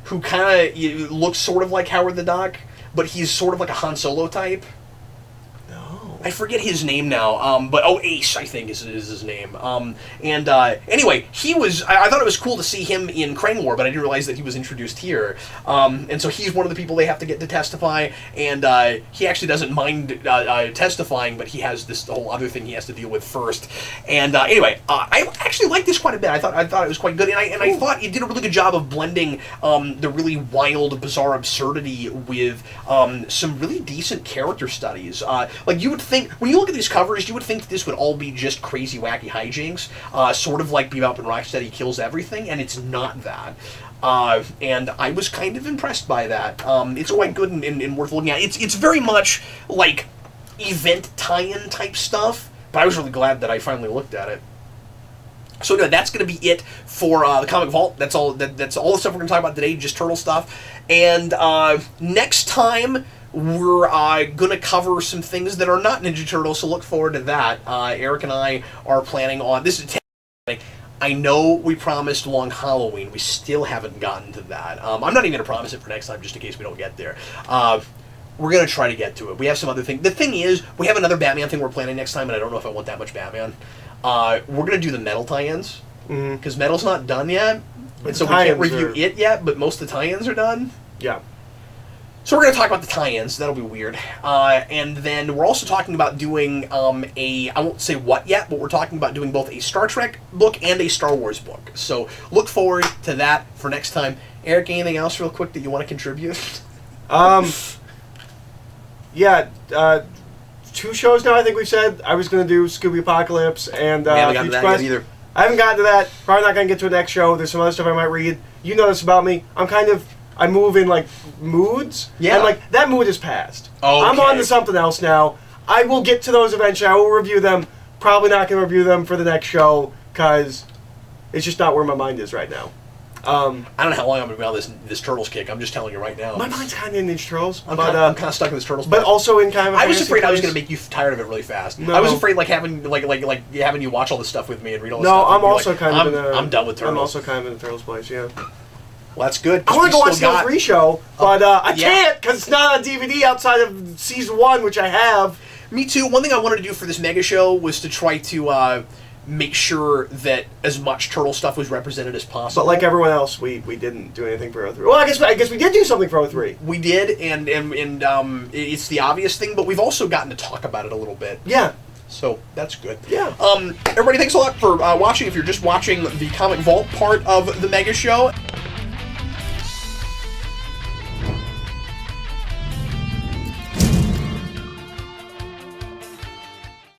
who kind of looks sort of like Howard the Duck, but he's sort of like a Han Solo type. No. I forget his name now, but Ace, I think, is his name. Anyway, he was. I thought it was cool to see him in Krang War, but I didn't realize that he was introduced here. And so he's one of the people they have to get to testify, and he actually doesn't mind testifying, but he has this whole other thing he has to deal with first. And anyway, I actually liked this quite a bit. I thought it was quite good, and I thought it did a really good job of blending the really wild, bizarre absurdity with some really decent character studies. Like, you would think, when you look at these covers, you would think that this would all be just crazy, wacky hijinks, sort of like Bebop and Rocksteady Kills Everything, and it's not that. And I was kind of impressed by that. It's quite good and worth looking at. It's very much like event tie-in type stuff, but I was really glad that I finally looked at it. So no, that's going to be it for the Comic Vault. That's all. That's all the stuff we're going to talk about today. Just Turtle stuff. And next time we're going to cover some things that are not Ninja Turtles. So look forward to that. Eric and I are planning on this. Is I know we promised Long Halloween. We still haven't gotten to that. I'm not even going to promise it for next time, just in case we don't get there. We're going to try to get to it. We have some other things. The thing is, we have another Batman thing we're planning next time, and I don't know if I want that much Batman. We're going to do the Metal tie-ins, because Metal's not done yet, and so we can't review it yet, but most of the tie-ins are done. Yeah. So we're going to talk about the tie-ins. That'll be weird. And then we're also talking about doing I won't say what yet, but we're talking about doing both a Star Trek book and a Star Wars book. So look forward to that for next time. Eric, anything else real quick that you want to contribute? Yeah, 2 shows now, I think we've said. I was going to do Scooby Apocalypse and Future Quest. Either. I haven't gotten to that. Probably not going to get to the next show. There's some other stuff I might read. You know this about me. I move in, like, moods. Yeah. And, like, that mood is past. Okay. I'm on to something else now. I will get to those eventually. I will review them. Probably not going to review them for the next show, because it's just not where my mind is right now. I don't know how long I'm going to be on this Turtles kick. I'm just telling you right now. My mind's kind of in Ninja Turtles. I'm kind of stuck in this Turtles. But also in kind of a I was afraid I was place. going to make you tired of it really fast. No. I was afraid having having you watch all this stuff with me and read all this no, stuff. I'm also kind of in a... I'm done with Turtles. I'm also kind of in the Turtles place, yeah. Well, that's good. I want to go watch the L3 show, but I yeah. can't because it's not on DVD outside of Season 1, which I have. Me too. One thing I wanted to do for this mega show was to try to make sure that as much Turtle stuff was represented as possible. But like everyone else, we didn't do anything for 03. Well, I guess we did do something for 03. We did, and it's the obvious thing, but we've also gotten to talk about it a little bit. Yeah. So that's good. Yeah. Everybody, thanks a lot for watching. If you're just watching the Comic Vault part of the mega show.